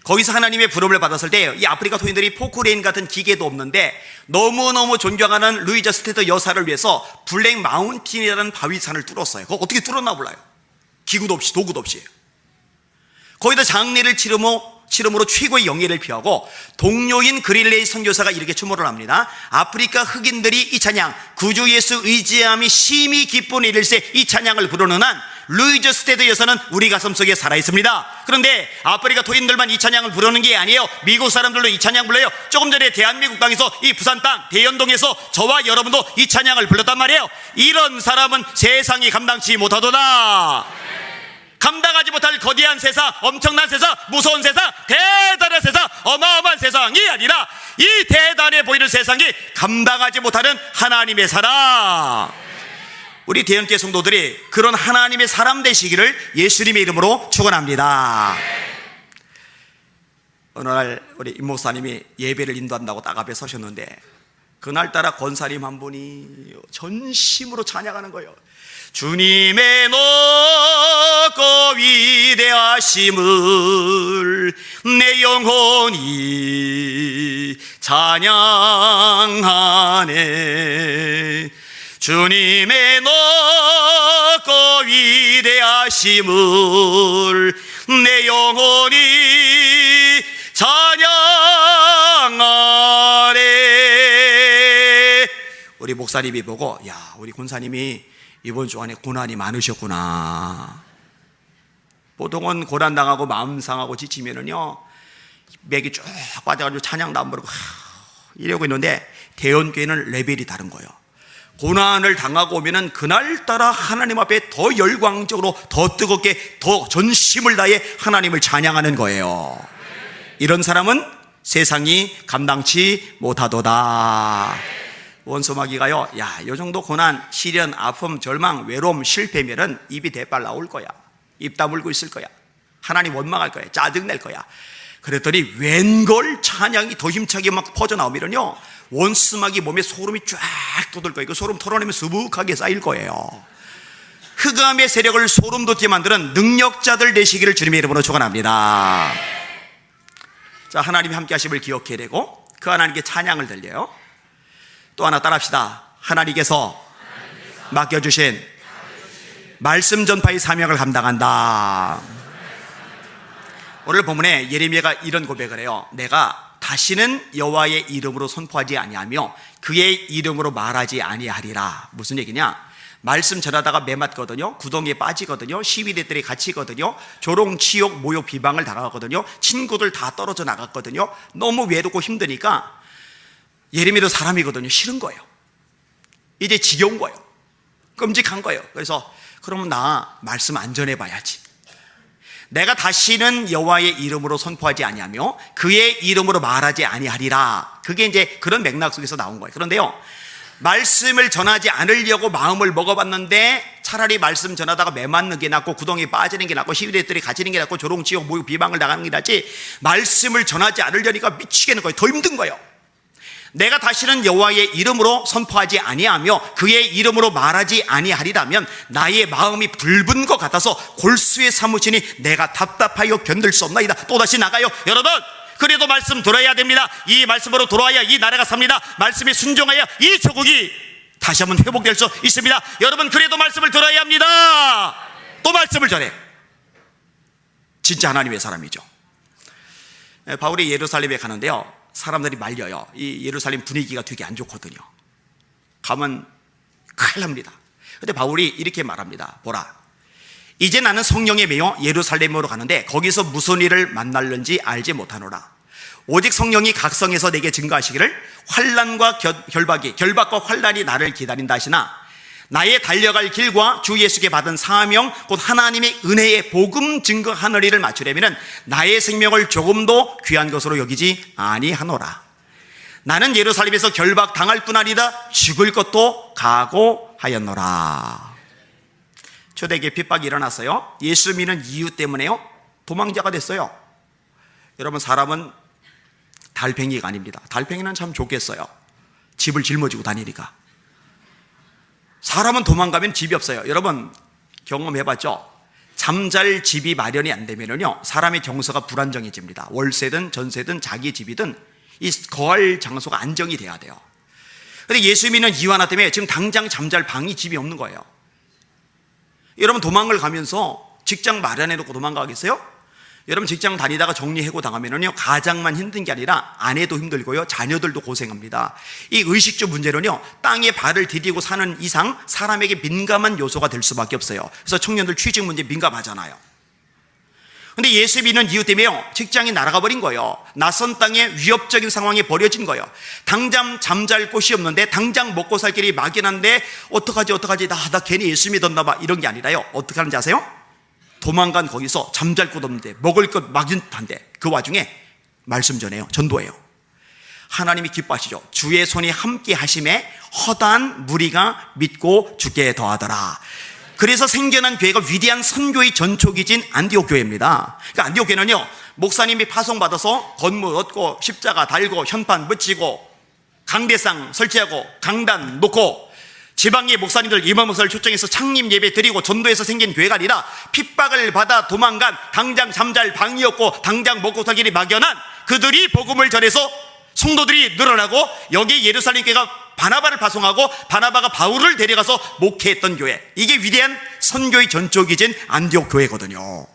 거기서 하나님의 부름을 받았을 때 이 아프리카 토인들이 포크레인 같은 기계도 없는데 너무너무 존경하는 루이자 스테드 여사를 위해서 블랙 마운틴이라는 바위산을 뚫었어요. 그거 어떻게 뚫었나 몰라요. 기구도 없이 도구도 없이. 거기다 장례를 치름으로 최고의 영예를 피하고 동료인 그릴레이 선교사가 이렇게 추모를 합니다. 아프리카 흑인들이 이 찬양 구주 예수 의지함이 심히 기쁜 일일세 이 찬양을 부르는 한 루이자 스테드 여사는 우리 가슴 속에 살아있습니다. 그런데 아프리카 토인들만 이 찬양을 부르는 게 아니에요. 미국 사람들도 이 찬양 불러요. 조금 전에 대한민국 땅에서 이 부산 땅 대연동에서 저와 여러분도 이 찬양을 불렀단 말이에요. 이런 사람은 세상이 감당치 못하도다. 감당하지 못할 거대한 세상, 엄청난 세상, 무서운 세상, 대단한 세상, 어마어마한 세상이 아니라 이 대단해 보이는 세상이 감당하지 못하는 하나님의 사람. 우리 대연교회 성도들이 그런 하나님의 사람 되시기를 예수님의 이름으로 축원합니다. 어느 날 우리 임 목사님이 예배를 인도한다고 딱 앞에 서셨는데 그날따라 권사님 한 분이 전심으로 찬양하는 거예요. 주님의 높고 위대하심을 내 영혼이 찬양하네. 주님의 높고 위대하심을 내 영혼이 찬양하네. 우리 목사님이 보고, 야, 우리 권사님이 이번 주 안에 고난이 많으셨구나. 보통은 고난 당하고 마음 상하고 지치면은요, 맥이 쭉 빠져가지고 찬양도 안 부르고 이러고 있는데, 대원교회는 레벨이 다른 거예요. 고난을 당하고 오면은 그날따라 하나님 앞에 더 열광적으로, 더 뜨겁게, 더 전심을 다해 하나님을 찬양하는 거예요. 이런 사람은 세상이 감당치 못하도다. 원소마귀가요, 야, 요 정도 고난, 시련, 아픔, 절망, 외로움, 실패면은 입이 대빨 나올 거야. 입 다물고 있을 거야. 하나님 원망할 거야. 짜증낼 거야. 그랬더니 웬걸 찬양이 더 힘차게 막 퍼져나오면요, 원수마귀 몸에 소름이 쫙 돋을 거예요. 그 소름 털어내면 수북하게 쌓일 거예요. 흑암의 세력을 소름 돋게 만드는 능력자들 되시기를 주님의 이름으로 축원합니다. 자, 하나님이 함께 하심을 기억해야 되고, 그 하나님께 찬양을 들려요. 또 하나 따라합시다. 하나님께서 맡겨주신 말씀 전파의 사명을 감당한다. 오늘 본문에 예레미야가 이런 고백을 해요. 내가 다시는 여호와의 이름으로 선포하지 아니하며 그의 이름으로 말하지 아니하리라. 무슨 얘기냐? 말씀 전하다가 매맞거든요. 구덩이에 빠지거든요. 시위대들이 갇히거든요. 조롱, 치욕, 모욕, 비방을 당하거든요. 친구들 다 떨어져 나갔거든요. 너무 외롭고 힘드니까 예레미야도 사람이거든요. 싫은 거예요. 이제 지겨운 거예요. 끔찍한 거예요. 그래서 그러면 나 말씀 안 전해봐야지. 내가 다시는 여호와의 이름으로 선포하지 아니하며 그의 이름으로 말하지 아니하리라. 그게 이제 그런 맥락 속에서 나온 거예요. 그런데요, 말씀을 전하지 않으려고 마음을 먹어봤는데 차라리 말씀 전하다가 매맞는 게 낫고 구덩이에 빠지는 게 낫고 시위대들이 갇히는 게 낫고 조롱, 치욕, 모욕, 비방을 당하는 게 낫지, 말씀을 전하지 않으려니까 미치겠는 거예요. 더 힘든 거예요. 내가 다시는 여호와의 이름으로 선포하지 아니하며 그의 이름으로 말하지 아니하리라면 나의 마음이 붉은 것 같아서 골수에 사무치니 내가 답답하여 견딜 수 없나이다. 또다시 나가요. 여러분, 그래도 말씀 들어야 됩니다. 이 말씀으로 돌아와야 이 나라가 삽니다. 말씀에 순종하여 이 조국이 다시 한번 회복될 수 있습니다. 여러분, 그래도 말씀을 들어야 합니다. 또 말씀을 전해. 진짜 하나님의 사람이죠. 바울이 예루살렘에 가는데요, 사람들이 말려요. 이 예루살렘 분위기가 되게 안 좋거든요. 가면 큰일 납니다. 근데 바울이 이렇게 말합니다. 보라, 이제 나는 성령에 매여 예루살렘으로 가는데 거기서 무슨 일을 만날는지 알지 못하노라. 오직 성령이 각성해서 내게 증거하시기를 환난과 결박과 환난이 나를 기다린다 하시나 나의 달려갈 길과 주 예수께 받은 사명 곧 하나님의 은혜의 복음 증거하느리를 맞추려면 나의 생명을 조금도 귀한 것으로 여기지 아니하노라. 나는 예루살렘에서 결박당할 뿐 아니라 죽을 것도 각오하였노라. 초대교회 핍박이 일어났어요. 예수 믿는 이유 때문에요, 도망자가 됐어요. 여러분, 사람은 달팽이가 아닙니다. 달팽이는 참 좋겠어요. 집을 짊어지고 다니니까. 사람은 도망가면 집이 없어요. 여러분 경험해봤죠? 잠잘 집이 마련이 안 되면요, 사람의 정서가 불안정해집니다. 월세든 전세든 자기 집이든 이 거할 장소가 안정이 돼야 돼요. 근데 예수 믿는 이유 하나 때문에 지금 당장 잠잘 방이 집이 없는 거예요. 여러분, 도망을 가면서 직장 마련해놓고 도망가겠어요? 여러분, 직장 다니다가 정리해고 당하면요, 가장만 힘든 게 아니라 아내도 힘들고요, 자녀들도 고생합니다. 이 의식주 문제는요, 땅에 발을 디디고 사는 이상 사람에게 민감한 요소가 될 수밖에 없어요. 그래서 청년들 취직 문제 민감하잖아요. 근데 예수 믿는 이유 때문에요, 직장이 날아가 버린 거예요. 낯선 땅에 위협적인 상황에 버려진 거예요. 당장 잠잘 곳이 없는데, 당장 먹고 살 길이 막연한데 어떡하지 나 괜히 예수 믿었나 봐, 이런 게 아니라요, 어떻게 하는지 아세요? 도망간 거기서 잠잘 곳 없는데 먹을 것 막연한데 그 와중에 말씀 전해요. 전도해요. 하나님이 기뻐하시죠. 주의 손이 함께 하심에 허다한 무리가 믿고 주께 더하더라. 그래서 생겨난 교회가 위대한 선교의 전초기진 안디옥 교회입니다. 그러니까 안디옥 교회는요, 목사님이 파송받아서 건물 얻고 십자가 달고 현판 붙이고 강대상 설치하고 강단 놓고 지방의 목사님들, 임원 목사를 초청해서 창립 예배 드리고 전도해서 생긴 교회가 아니라 핍박을 받아 도망간, 당장 잠잘 방이 없고 당장 먹고 살길이 막연한 그들이 복음을 전해서 성도들이 늘어나고 여기 예루살렘 교회가 바나바를 파송하고 바나바가 바울을 데려가서 목회했던 교회, 이게 위대한 선교의 전초기진 안디옥 교회거든요.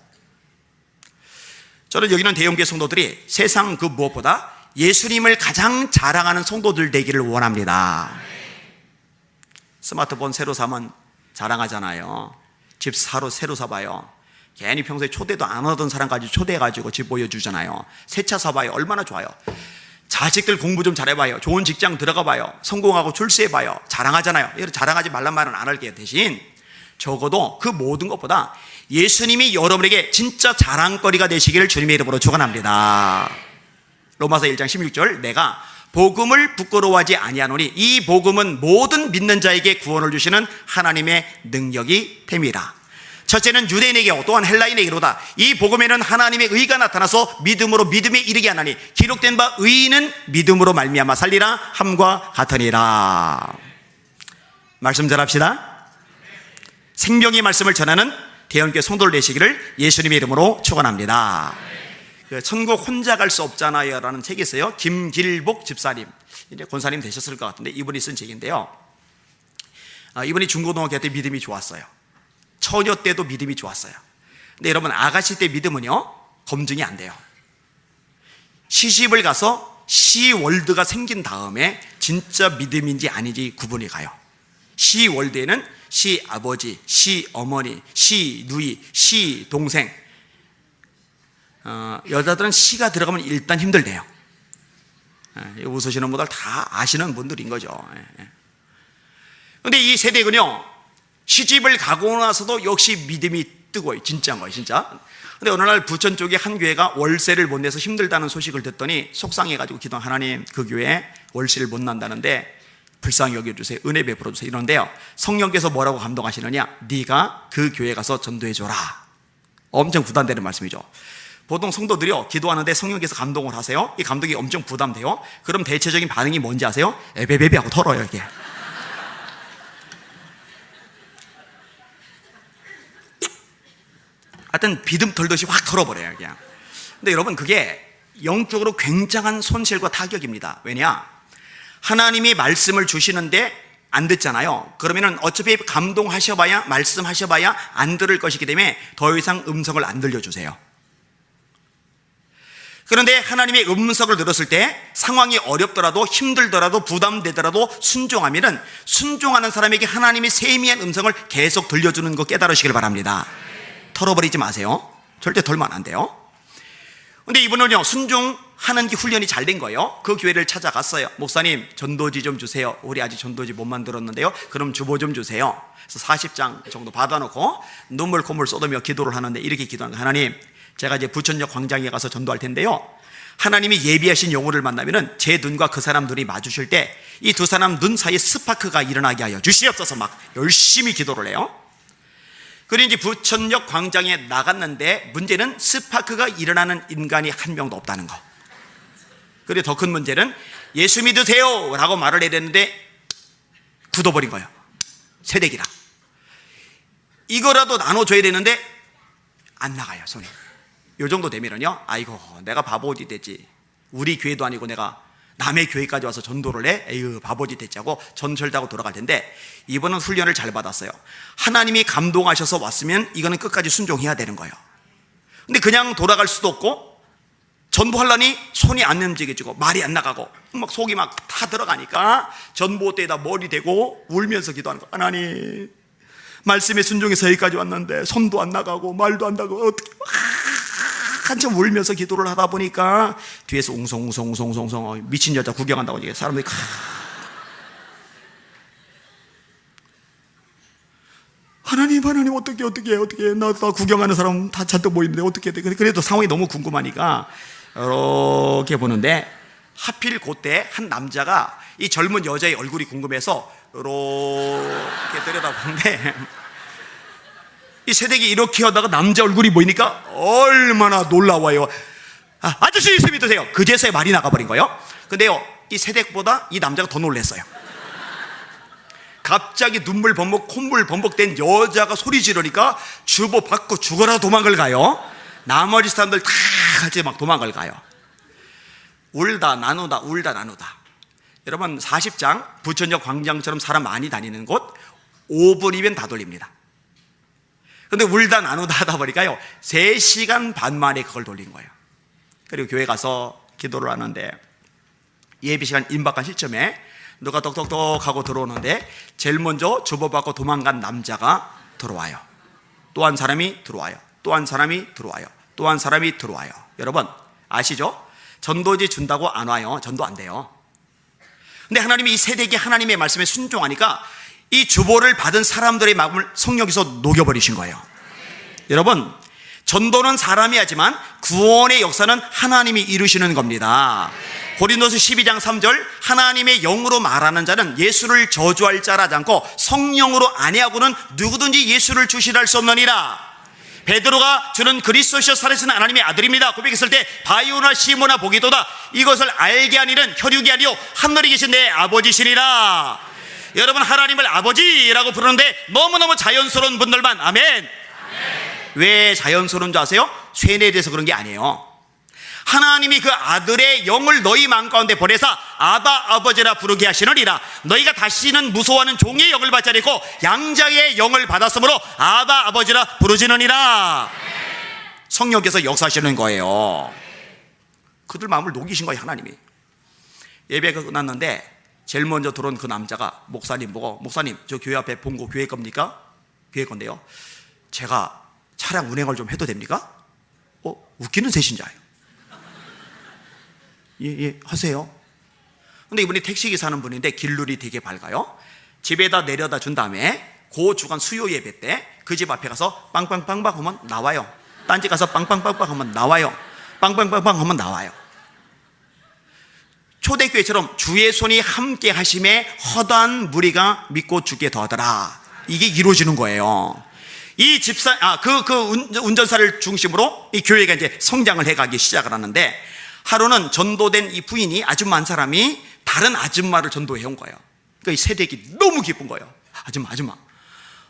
저는 여기는 대형교회 성도들이 세상 그 무엇보다 예수님을 가장 자랑하는 성도들 되기를 원합니다. 스마트폰 새로 사면 자랑하잖아요. 집 새로 사봐요. 괜히 평소에 초대도 안 하던 사람까지 초대해가지고 집 보여주잖아요. 새 차 사봐요. 얼마나 좋아요. 자식들 공부 좀 잘해봐요. 좋은 직장 들어가봐요. 성공하고 출세해봐요. 자랑하잖아요. 이런 자랑하지 말란 말은 안 할게요. 대신 적어도 그 모든 것보다 예수님이 여러분에게 진짜 자랑거리가 되시기를 주님의 이름으로 축원합니다. 로마서 1장 16절, 내가 복음을 부끄러워하지 아니하노니 이 복음은 모든 믿는 자에게 구원을 주시는 하나님의 능력이 됨이라. 첫째는 유대인에게 또한 헬라인에게로다. 이 복음에는 하나님의 의가 나타나서 믿음으로 믿음에 이르게 하나니 기록된 바 의인은 믿음으로 말미암아 살리라 함과 같으니라. 말씀 잘합시다. 생명의 말씀을 전하는 대형교회 성도를 되시기를 예수님의 이름으로 축원합니다. 천국 혼자 갈 수 없잖아요 라는 책이 있어요. 김길복 집사님, 이제 권사님 되셨을 것 같은데 이분이 쓴 책인데요. 이분이 중고등학교 때 믿음이 좋았어요. 처녀 때도 믿음이 좋았어요. 근데 여러분, 아가씨 때 믿음은요 검증이 안 돼요. 시집을 가서 시월드가 생긴 다음에 진짜 믿음인지 아닌지 구분이 가요. 시월드에는 시아버지, 시어머니, 시누이, 시동생, 여자들은 시가 들어가면 일단 힘들대요. 웃으시는 분들 다 아시는 분들인 거죠. 그런데 이 세대군요, 시집을 가고 나서도 역시 믿음이 뜨거워요. 진짜인 거예요, 진짜. 근데 어느 날 부천 쪽에 한 교회가 월세를 못 내서 힘들다는 소식을 듣더니 속상해가지고 기도, 하나님 그 교회 월세를 못 난다는데 불쌍히 여겨주세요, 은혜 베풀어주세요 이런데요, 성령께서 뭐라고 감동하시느냐, 네가 그 교회 가서 전도해줘라. 엄청 부담되는 말씀이죠. 보통 성도들이요 기도하는데 성령께서 감동을 하세요. 이 감동이 엄청 부담돼요. 그럼 대체적인 반응이 뭔지 아세요? 에베베베 하고 털어요. 이게 하여튼 비듬 털듯이 확 털어버려요 그냥. 근데 여러분, 그게 영적으로 굉장한 손실과 타격입니다. 왜냐? 하나님이 말씀을 주시는데 안 듣잖아요. 그러면은 어차피 감동하셔봐야, 말씀하셔봐야 안 들을 것이기 때문에 더 이상 음성을 안 들려주세요. 그런데 하나님의 음성을 들었을 때 상황이 어렵더라도 힘들더라도 부담되더라도 순종하면은, 순종하는 사람에게 하나님이 세미한 음성을 계속 들려주는 거 깨달으시길 바랍니다. 털어버리지 마세요. 절대 털면 안 돼요. 근데 이분은요 순종하는 게 훈련이 잘 된 거예요. 그 교회를 찾아갔어요. 목사님 전도지 좀 주세요. 우리 아직 전도지 못 만들었는데요, 그럼 주보 좀 주세요. 그래서 40장 정도 받아놓고 눈물 콧물 쏟으며 기도를 하는데 이렇게 기도하는 거예요. 하나님, 제가 이제 부천역 광장에 가서 전도할 텐데요, 하나님이 예비하신 영혼을 만나면은 제 눈과 그 사람 눈이 마주칠 때 이 두 사람 눈 사이에 스파크가 일어나게 하여 주시옵소서. 막 열심히 기도를 해요. 그리고 이제 부천역 광장에 나갔는데 문제는 스파크가 일어나는 인간이 한 명도 없다는 거. 그리고 더 큰 문제는 예수 믿으세요 라고 말을 해야 되는데 굳어버린 거예요. 세대기라. 이거라도 나눠줘야 되는데 안 나가요, 손이. 요 정도 되면은요, 아이고 내가 바보지 됐지, 우리 교회도 아니고 내가 남의 교회까지 와서 전도를 해? 에휴 바보지 됐지 하고 전철타고 돌아갈 텐데, 이번은 훈련을 잘 받았어요. 하나님이 감동하셔서 왔으면 이거는 끝까지 순종해야 되는 거예요. 근데 그냥 돌아갈 수도 없고, 전보하려니 손이 안 움직여지고 말이 안 나가고 막 속이 막 다 들어가니까 전봇대에다 머리 대고 울면서 기도하는 거예요. 하나님, 말씀에 순종해서 여기까지 왔는데 손도 안 나가고 말도 안 나가고 어떻게, 한참 울면서 기도를 하다 보니까 뒤에서 웅성웅성 미친 여자 구경한다고 이게 사람들이 하나님 어떻게 나 구경하는 사람 다 잔뜩 모이는데 어떻게 돼. 그래도 상황이 너무 궁금하니까 이렇게 보는데, 하필 그때 한 남자가 이 젊은 여자의 얼굴이 궁금해서 이렇게 들여다보는데 이 새댁이 이렇게 하다가 남자 얼굴이 보이니까 얼마나 놀라워요. 아저씨 예수 믿으세요. 그제서야 말이 나가버린 거예요. 근데요, 이 새댁보다 이 남자가 더 놀랐어요. 갑자기 눈물 범벅 콧물 범벅된 여자가 소리 지르니까 주보 받고 죽어라 도망을 가요. 나머지 사람들 다 같이 막 도망을 가요. 울다 나누다 울다 나누다. 여러분 40장 부천역 광장처럼 사람 많이 다니는 곳 5분이면 다 돌립니다. 근데 울다 나누다 하다 보니까요 3시간 반 만에 그걸 돌린 거예요. 그리고 교회 가서 기도를 하는데 예배시간 임박한 시점에 누가 덕덕덕 하고 들어오는데 제일 먼저 주보받고 도망간 남자가 들어와요. 또 한 사람이 들어와요. 또 한 사람이 들어와요. 또 한 사람이 들어와요. 여러분 아시죠? 전도지 준다고 안 와요. 전도 안 돼요. 근데 하나님이 이 세대기 하나님의 말씀에 순종하니까 이 주보를 받은 사람들의 마음을 성령께서 녹여버리신 거예요. 여러분 전도는 사람이 하지만 구원의 역사는 하나님이 이루시는 겁니다. 고린도서 12장 3절 하나님의 영으로 말하는 자는 예수를 저주할 자라지 않고 성령으로 아니하고는 누구든지 예수를 주시라 할 수 없느니라. 베드로가 주는 그리스도시여 살아계신 하나님의 아들입니다 고백했을 때 바요나 시모나 보기도다 이것을 알게 하니는 혈육이 아니요 하늘에 계신 내 아버지시니라. 여러분 하나님을 아버지라고 부르는데 너무너무 자연스러운 분들만 아멘. 왜 자연스러운 줄 아세요? 쇠뇌돼서 그런 게 아니에요. 하나님이 그 아들의 영을 너희 마음 가운데 보내사 아바 아버지라 부르게 하시느니라. 너희가 다시는 무서워하는 종의 영을 받지 않고 양자의 영을 받았으므로 아바 아버지라 부르시느니라. 성령께서 역사하시는 거예요. 그들 마음을 녹이신 거예요 하나님이. 예배가 끝났는데 제일 먼저 들어온 그 남자가 목사님 보고 목사님 저 교회 앞에 본고 교회 겁니까? 교회 건데요 제가 차량 운행을 좀 해도 됩니까? 웃기는 셋인자예요. 예, 하세요. 근데 이분이 택시기사 하는 분인데 길룰이 되게 밝아요. 집에다 내려다 준 다음에 그 주간 수요 예배 때 그 집 앞에 가서 빵빵빵빵 하면 나와요. 딴 집 가서 빵빵빵빵 하면 나와요. 빵빵빵빵 하면 나와요. 초대교회처럼 주의 손이 함께 하심에 허다한 무리가 믿고 죽게 더하더라. 이게 이루어지는 거예요. 이 집사, 운전사를 중심으로 이 교회가 이제 성장을 해가기 시작을 하는데 하루는 전도된 이 부인이 아줌마 한 사람이 다른 아줌마를 전도해 온 거예요. 그러니까 이 세대기 너무 기쁜 거예요. 아줌마.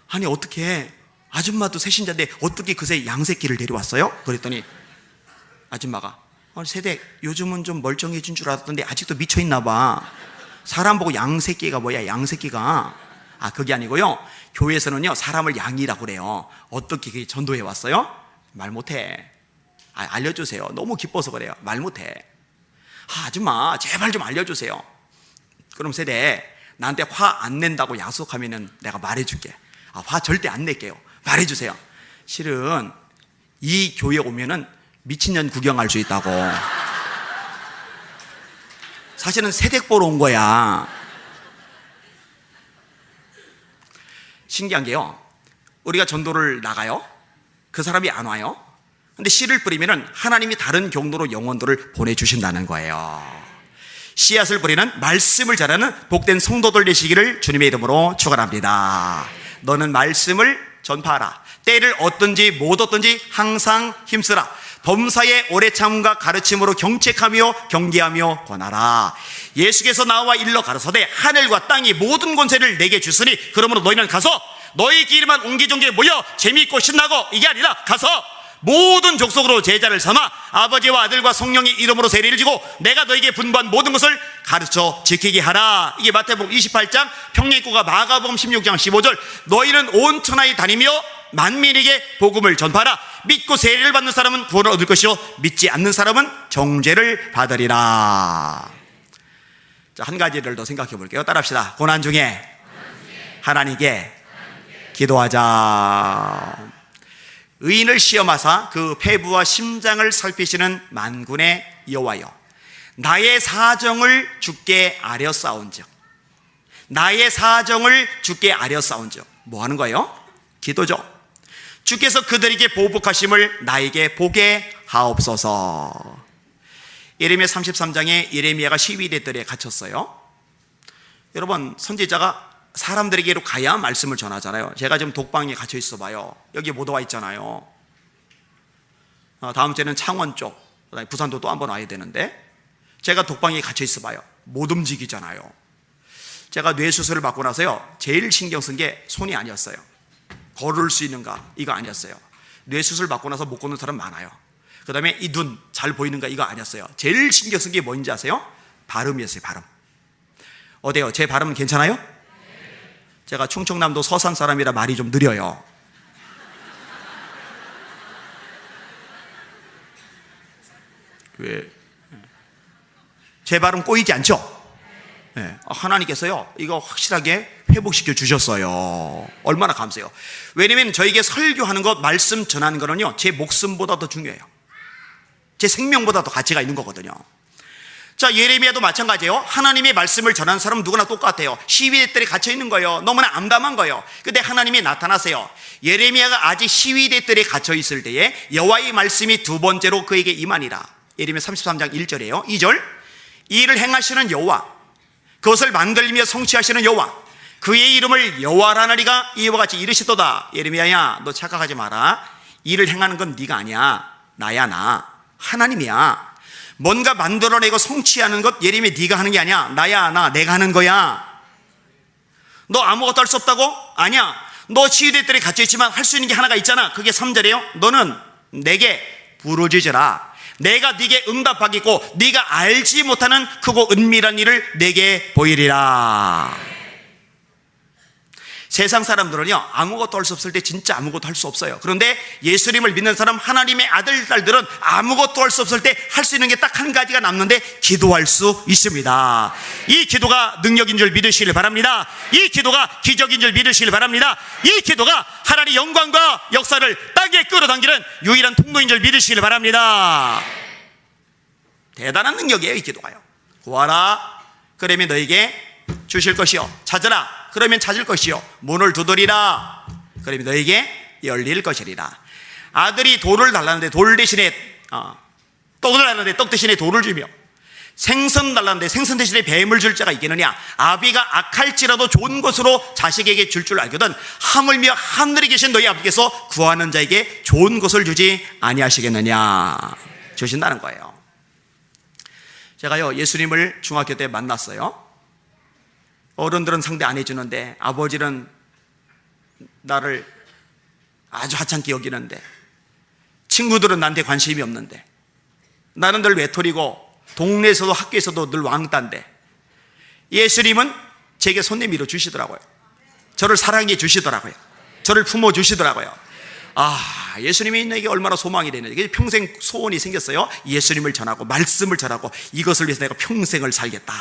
아니 어떻게 아줌마도 새신자인데 어떻게 그새 양새끼를 데려왔어요? 그랬더니 아줌마가 세대 요즘은 좀 멀쩡해진 줄 알았던데 아직도 미쳐있나 봐. 사람 보고 양새끼가 뭐야 양새끼가. 그게 아니고요 교회에서는요 사람을 양이라고 그래요. 어떻게 전도해 왔어요? 말 못해. 알려주세요. 너무 기뻐서 그래요. 말 못해. 아줌마 제발 좀 알려주세요. 그럼 세대 나한테 화 안 낸다고 약속하면은 내가 말해줄게. 화 절대 안 낼게요. 말해주세요. 실은 이 교회 오면은 미친년 구경할 수 있다고. 사실은 세댁 보러 온 거야. 신기한 게요 우리가 전도를 나가요 그 사람이 안 와요. 근데 씨를 뿌리면은 하나님이 다른 경로로 영혼들을 보내주신다는 거예요. 씨앗을 뿌리는 말씀을 잘하는 복된 성도들 되시기를 주님의 이름으로 축원합니다. 너는 말씀을 전파하라. 때를 얻든지 못 얻든지 항상 힘쓰라. 범사의 오래 참음과 가르침으로 경책하며 경계하며 권하라. 예수께서 나와 일러 가라사대 하늘과 땅이 모든 권세를 내게 주으니 그러므로 너희는 가서 너희 길만 옹기종기에 모여 재미있고 신나고 이게 아니라 가서 모든 족속으로 제자를 삼아 아버지와 아들과 성령의 이름으로 세례를 지고 내가 너에게 분부한 모든 것을 가르쳐 지키게 하라. 이게 마태복음 28장 평행구가 마가복음 16장 15절 너희는 온 천하에 다니며 만민에게 복음을 전파하라. 믿고 세례를 받는 사람은 구원을 얻을 것이요 믿지 않는 사람은 정죄를 받으리라. 자, 한 가지를 더 생각해 볼게요. 따라합시다. 고난 중에 하나님께 기도하자. 의인을 시험하사 그 폐부와 심장을 살피시는 만군의 여호와여, 나의 사정을 주께 아뢰사온즉, 나의 사정을 주께 아뢰사온즉 뭐 하는 거예요? 기도죠. 주께서 그들에게 보복하심을 나에게 보게 하옵소서. 예레미야 33장에 예레미야가 시위대 뜰에 갇혔어요. 여러분, 선지자가 사람들에게로 가야 말씀을 전하잖아요. 제가 지금 독방에 갇혀 있어 봐요. 여기 못 와 있잖아요. 다음 주에는 창원 쪽, 부산도 또 한 번 와야 되는데 제가 독방에 갇혀 있어 봐요. 못 움직이잖아요. 제가 뇌수술을 받고 나서요, 제일 신경 쓴 게 손이 아니었어요. 걸을 수 있는가 이거 아니었어요. 뇌수술 받고 나서 못 걷는 사람 많아요. 그 다음에 이 눈 잘 보이는가 이거 아니었어요. 제일 신경 쓴 게 뭔지 아세요? 발음이었어요. 발음. 어때요? 제 발음은 괜찮아요? 제가 충청남도 서산 사람이라 말이 좀 느려요. 왜? 제 발음 꼬이지 않죠? 네. 하나님께서요 이거 확실하게 회복시켜 주셨어요. 얼마나 감사해요. 왜냐면 저에게 설교하는 것, 말씀 전하는 거는요 제 목숨보다 더 중요해요. 제 생명보다 더 가치가 있는 거거든요. 자, 예레미야도 마찬가지예요. 하나님의 말씀을 전하는 사람은 누구나 똑같아요. 시위대들에 갇혀 있는 거예요. 너무나 암담한 거예요. 근데 하나님이 나타나세요. 예레미야가 아직 시위대들에 갇혀 있을 때에 여호와의 말씀이 두 번째로 그에게 임하니라. 예레미야 33장 1절이에요 2절, 이 일을 행하시는 여호와, 그것을 만들며 성취하시는 여호와, 그의 이름을 여호와라 하나리가 이와 같이 이르시도다. 예레미야야, 너 착각하지 마라. 이 일을 행하는 건 네가 아니야. 나야, 나. 하나님이야. 뭔가 만들어내고 성취하는 것, 예레미야 네가 하는 게 아니야. 나야, 나. 내가 하는 거야. 너 아무것도 할 수 없다고? 아니야. 너 시위대들에 갇혀있지만 할 수 있는 게 하나가 있잖아. 그게 3절이에요 너는 내게 부르짖으라. 내가 네게 응답하겠고 네가 알지 못하는 크고 은밀한 일을 내게 보이리라. 세상 사람들은요 아무것도 할 수 없을 때 진짜 아무것도 할 수 없어요. 그런데 예수님을 믿는 사람, 하나님의 아들, 딸들은 아무것도 할 수 없을 때 할 수 있는 게 딱 한 가지가 남는데 기도할 수 있습니다. 이 기도가 능력인 줄 믿으시길 바랍니다. 이 기도가 기적인 줄 믿으시길 바랍니다. 이 기도가 하나님의 영광과 역사를 땅에 끌어당기는 유일한 통로인 줄 믿으시길 바랍니다. 대단한 능력이에요. 이 기도가요. 구하라 그러면 너에게 주실 것이요, 찾으라 그러면 찾을 것이요, 문을 두드리라 그러면 너에게 열릴 것이리라. 아들이 돌을 달라는데 돌 대신에 떡을 달라는데 떡 대신에 돌을 주며, 생선 달라는데 생선 대신에 뱀을 줄 자가 있겠느냐. 아비가 악할지라도 좋은 것으로 자식에게 줄 줄 알거든 하물며 하늘에 계신 너희 아버지께서 구하는 자에게 좋은 것을 주지 아니하시겠느냐. 주신다는 거예요. 제가요 예수님을 중학교 때 만났어요. 어른들은 상대 안 해주는데 아버지는 나를 아주 하찮게 여기는데, 친구들은 나한테 관심이 없는데, 나는 늘 외톨이고 동네에서도 학교에서도 늘 왕따인데 예수님은 제게 손 내밀어 주시더라고요. 저를 사랑해 주시더라고요. 저를 품어 주시더라고요. 예수님이 내게 얼마나 소망이 되는지, 평생 소원이 생겼어요. 예수님을 전하고 말씀을 전하고 이것을 위해서 내가 평생을 살겠다.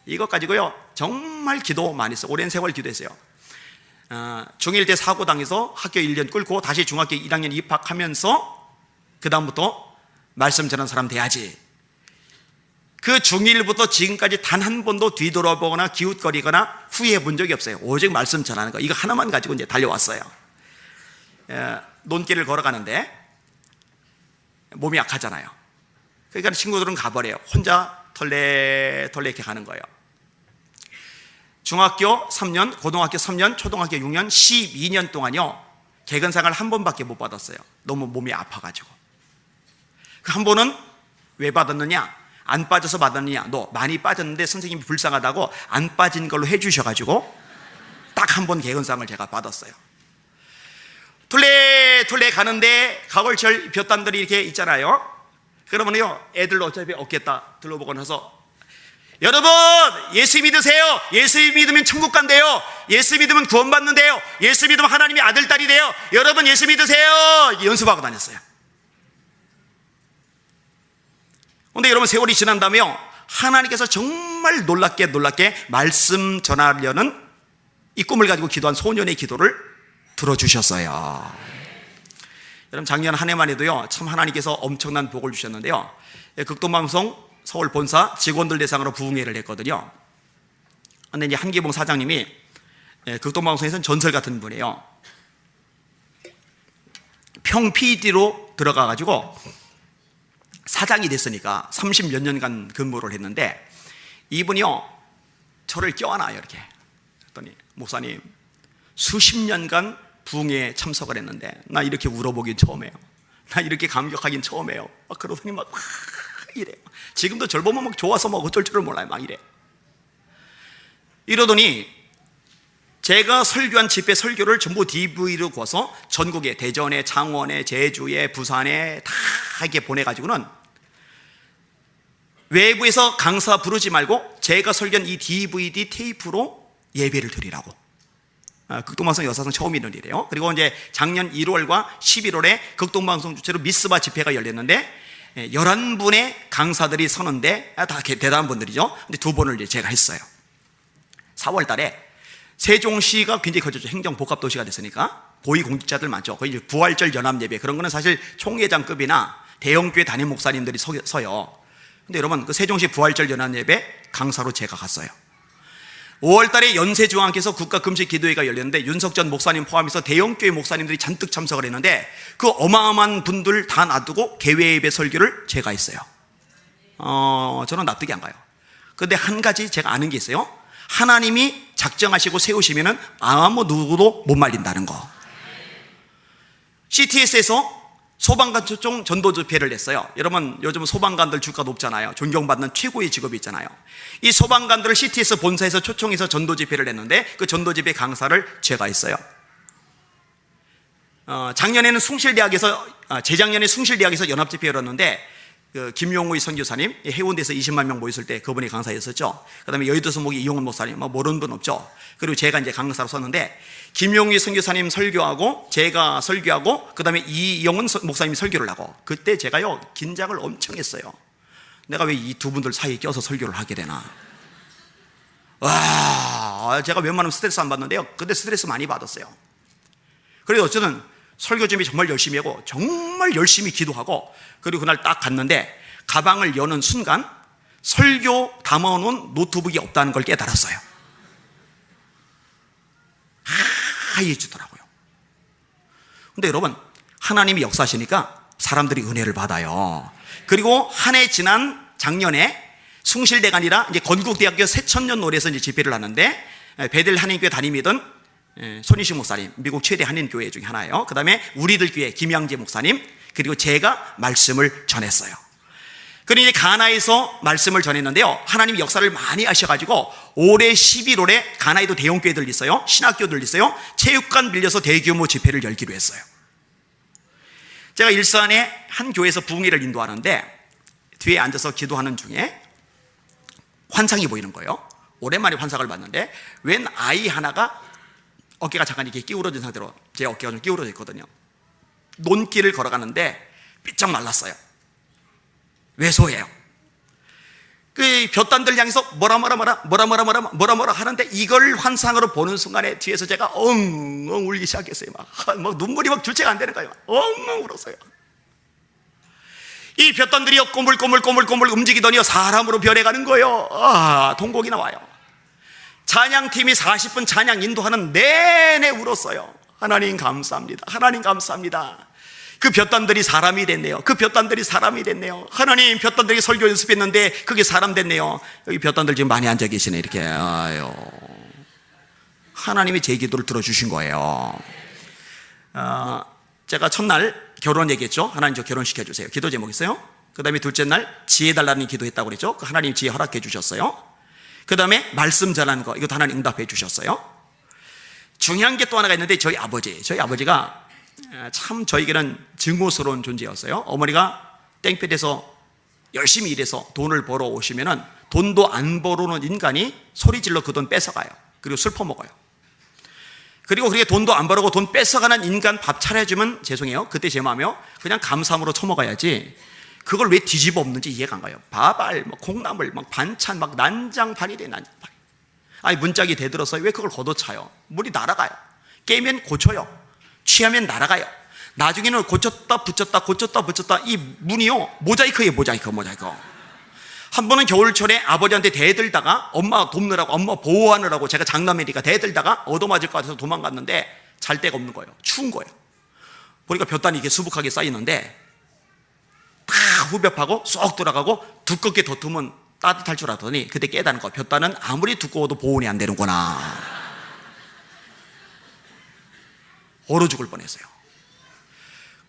이것 가지고요 정말 기도 많이 했어요. 오랜 세월 기도했어요. 중1 때 사고 당해서 학교 1년 끌고 다시 중학교 1학년 입학하면서 그 다음부터 말씀 전하는 사람 돼야지. 그 중1부터 지금까지 단 한 번도 뒤돌아보거나 기웃거리거나 후회해 본 적이 없어요. 오직 말씀 전하는 거, 이거 하나만 가지고 이제 달려왔어요. 논길을 걸어가는데 몸이 약하잖아요. 그러니까 친구들은 가버려요. 혼자 털레털레 이렇게 가는 거예요. 중학교 3년, 고등학교 3년, 초등학교 6년, 12년 동안요 개근상을 한 번밖에 못 받았어요. 너무 몸이 아파가지고. 그 한 번은 왜 받았느냐, 안 빠져서 받았느냐, 너 많이 빠졌는데 선생님이 불쌍하다고 안 빠진 걸로 해주셔가지고 딱 한 번 개근상을 제가 받았어요. 툴레툴레 가는데 가을철 볕단들이 이렇게 있잖아요. 그러면요 애들 어차피 없겠다 둘러보고 나서, 여러분 예수 믿으세요. 예수 믿으면 천국 간대요. 예수 믿으면 구원받는데요. 예수 믿으면 하나님의 아들, 딸이 돼요. 여러분 예수 믿으세요. 연습하고 다녔어요. 그런데 여러분 세월이 지난 다음에요 하나님께서 정말 놀랍게 말씀 전하려는 이 꿈을 가지고 기도한 소년의 기도를 들어주셨어요. 여러분 작년 한 해만 해도요 참 하나님께서 엄청난 복을 주셨는데요, 극동방송 서울 본사 직원들 대상으로 부흥회를 했거든요. 근데 이제 한기봉 사장님이 극동방송에서는 전설 같은 분이에요. 평 PD로 들어가가지고 사장이 됐으니까 30몇 년간 근무를 했는데, 이분이요 저를 껴안아요 이렇게. 그랬더니 목사님 수십 년간 부흥회에 참석을 했는데 나 이렇게 울어보긴 처음이에요. 나 이렇게 감격하긴 처음이에요. 그러더니 막 이래요. 지금도 절 보면 막 좋아서 막 어쩔 줄을 몰라요. 막 이래. 이러더니 제가 설교한 집회 설교를 전부 DVD로 구워서 전국에, 대전에, 창원에, 제주에, 부산에 다 이렇게 보내가지고는 외부에서 강사 부르지 말고 제가 설교한 이 DVD 테이프로 예배를 드리라고. 극동방송 여사상 처음 있는 일이에요. 그리고 이제 작년 1월과 11월에 극동방송 주최로 미스바 집회가 열렸는데 11분의 강사들이 서는데 다 대단한 분들이죠. 근데 2번을 이제 제가 했어요. 4월 달에 세종시가 굉장히 커졌죠. 행정복합도시가 됐으니까 고위공직자들 많죠. 거의 부활절 연합예배 그런 거는 사실 총회장급이나 대형교회 담임 목사님들이 서요. 근데 여러분 그 세종시 부활절 연합예배 강사로 제가 갔어요. 5월 달에 연세중앙께서 국가금식기도회가 열렸는데 윤석전 목사님 포함해서 대형교회 목사님들이 잔뜩 참석을 했는데 그 어마어마한 분들 다 놔두고 개회예배 설교를 제가 했어요. 저는 납득이 안 가요. 그런데 한 가지 제가 아는 게 있어요. 하나님이 작정하시고 세우시면은 아무 누구도 못 말린다는 거. CTS에서 소방관총 전도 집회를 냈어요. 여러분 요즘 소방관들 주가 높잖아요. 존경받는 최고의 직업이 있잖아요. 이 소방관들을 CTS 본사에서 초청해서 전도 집회를 냈는데 그 전도 집회 강사를 제가 했어요. 작년에는 재작년에 숭실대학에서 연합집회 열었는데 그 김용우의 선교사님 해운대에서 20만 명 모였을 때 그분이 강사였었죠. 그 다음에 여의도 서목의 이용훈 목사님 모르는 분 없죠. 그리고 제가 이제 강사로 섰는데 김용우의 선교사님 설교하고 제가 설교하고 그 다음에 이용훈 목사님이 설교를 하고 그때 제가요 긴장을 엄청 했어요. 내가 왜 이 2분들 사이에 껴서 설교를 하게 되나. 와, 제가 웬만하면 스트레스 안 받는데요 근데 스트레스 많이 받았어요. 그래도 어쨌든 설교 준비 정말 열심히 하고 정말 열심히 기도하고 그리고 그날 딱 갔는데 가방을 여는 순간 설교 담아놓은 노트북이 없다는 걸 깨달았어요. 하얘지더라고요. 근데 여러분 하나님이 역사하시니까 사람들이 은혜를 받아요. 그리고 한 해 지난 작년에 숭실대가 아니라 이제 건국대학교 새천년 노래에서 이제 집회를 하는데 베델 한인교회 담임이던 손희식 목사님, 미국 최대 한인교회 중에 하나예요. 그 다음에 우리들 교회 김양재 목사님, 그리고 제가 말씀을 전했어요. 그리고 이제 가나에서 말씀을 전했는데요 하나님이 역사를 많이 하셔가지고 올해 11월에 가나에도 대형교회들 있어요. 신학교들 있어요. 체육관 빌려서 대규모 집회를 열기로 했어요. 제가 일산에 한 교회에서 부흥회를 인도하는데 뒤에 앉아서 기도하는 중에 환상이 보이는 거예요. 오랜만에 환상을 봤는데 웬 아이 하나가 어깨가 잠깐 이렇게 끼우러진 상태로 제 어깨가 좀 끼우러져 있거든요. 논길을 걸어가는데 삐쩍 말랐어요. 왜소해요. 그 볕단들 향해서 뭐라 하는데 이걸 환상으로 보는 순간에 뒤에서 제가 엉엉 울기 시작했어요. 막 눈물이 막 주체가 안 되는 거예요. 엉엉 울었어요. 이 볕단들이 꼬물꼬물 움직이더니 사람으로 변해가는 거예요. 통곡이 나와요. 찬양팀이 40분 찬양 인도하는 내내 울었어요. 하나님 감사합니다. 하나님 감사합니다. 그 볕단들이 사람이 됐네요. 그 볕단들이 사람이 됐네요. 하나님 볕단들이 설교 연습했는데 그게 사람 됐네요. 여기 볕단들 지금 많이 앉아 계시네. 이렇게 아유. 하나님이 제 기도를 들어주신 거예요. 제가 첫날 결혼 얘기했죠. 하나님 저 결혼시켜주세요. 기도 제목 있어요. 그 다음에 둘째 날 지혜 달라는 기도했다고 그랬죠. 하나님 지혜 허락해 주셨어요. 그 다음에 말씀 전하는 거 이것도 하나님 응답해 주셨어요. 중요한 게 또 하나가 있는데 저희 아버지가 참 저에게는 증오스러운 존재였어요. 어머니가 땡볕에서 열심히 일해서 돈을 벌어 오시면은 돈도 안 벌어오는 인간이 소리질러 그 돈 뺏어가요. 그리고 술 퍼먹어요. 그리고 그렇게 돈도 안 벌어고 돈 뺏어가는 인간 밥 차려주면 죄송해요. 그때 제 마음이요. 그냥 감사함으로 처먹어야지. 그걸 왜 뒤집어 엎는지 이해가 안 가요. 밥알, 콩나물, 반찬, 난장판이 돼, 난장판. 아니, 문짝이 대들어서 왜 그걸 걷어차요? 물이 날아가요. 깨면 고쳐요. 취하면 날아가요. 나중에는 고쳤다 붙였다 이 문이요. 모자이크예요, 모자이크. 한 번은 겨울철에 아버지한테 대들다가 엄마 돕느라고, 엄마 보호하느라고 제가 장남이니까 대들다가 얻어맞을 것 같아서 도망갔는데 잘 데가 없는 거예요. 추운 거예요. 보니까 볕단이 이렇게 수북하게 쌓이는데 다 후벼파고 쏙 돌아가고 두껍게 덮으면 따뜻할 줄 알았더니 그때 깨닫는 거. 볕단은 아무리 두꺼워도 보온이 안 되는구나. 얼어 죽을 뻔했어요.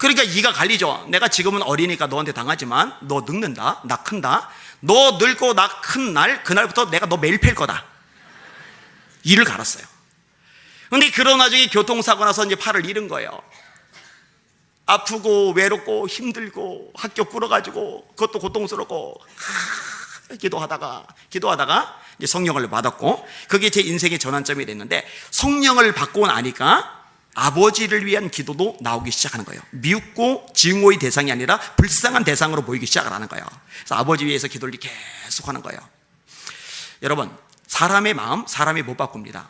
그러니까 이가 갈리죠. 내가 지금은 어리니까 너한테 당하지만 너 늙는다, 나 큰다. 너 늙고 나 큰 날, 그날부터 내가 너 매일 팰 거다. 이를 갈았어요. 근데 그런 와중에 교통사고 나서 이제 팔을 잃은 거예요. 아프고 외롭고 힘들고 학교 끌어가지고 그것도 고통스럽고 기도하다가 이제 성령을 받았고, 그게 제 인생의 전환점이 됐는데, 성령을 받고 나니까 아버지를 위한 기도도 나오기 시작하는 거예요. 미웃고 증오의 대상이 아니라 불쌍한 대상으로 보이기 시작을 하는 거예요. 그래서 아버지 위해서 기도를 계속 하는 거예요. 여러분, 사람의 마음, 사람이 못 바꿉니다.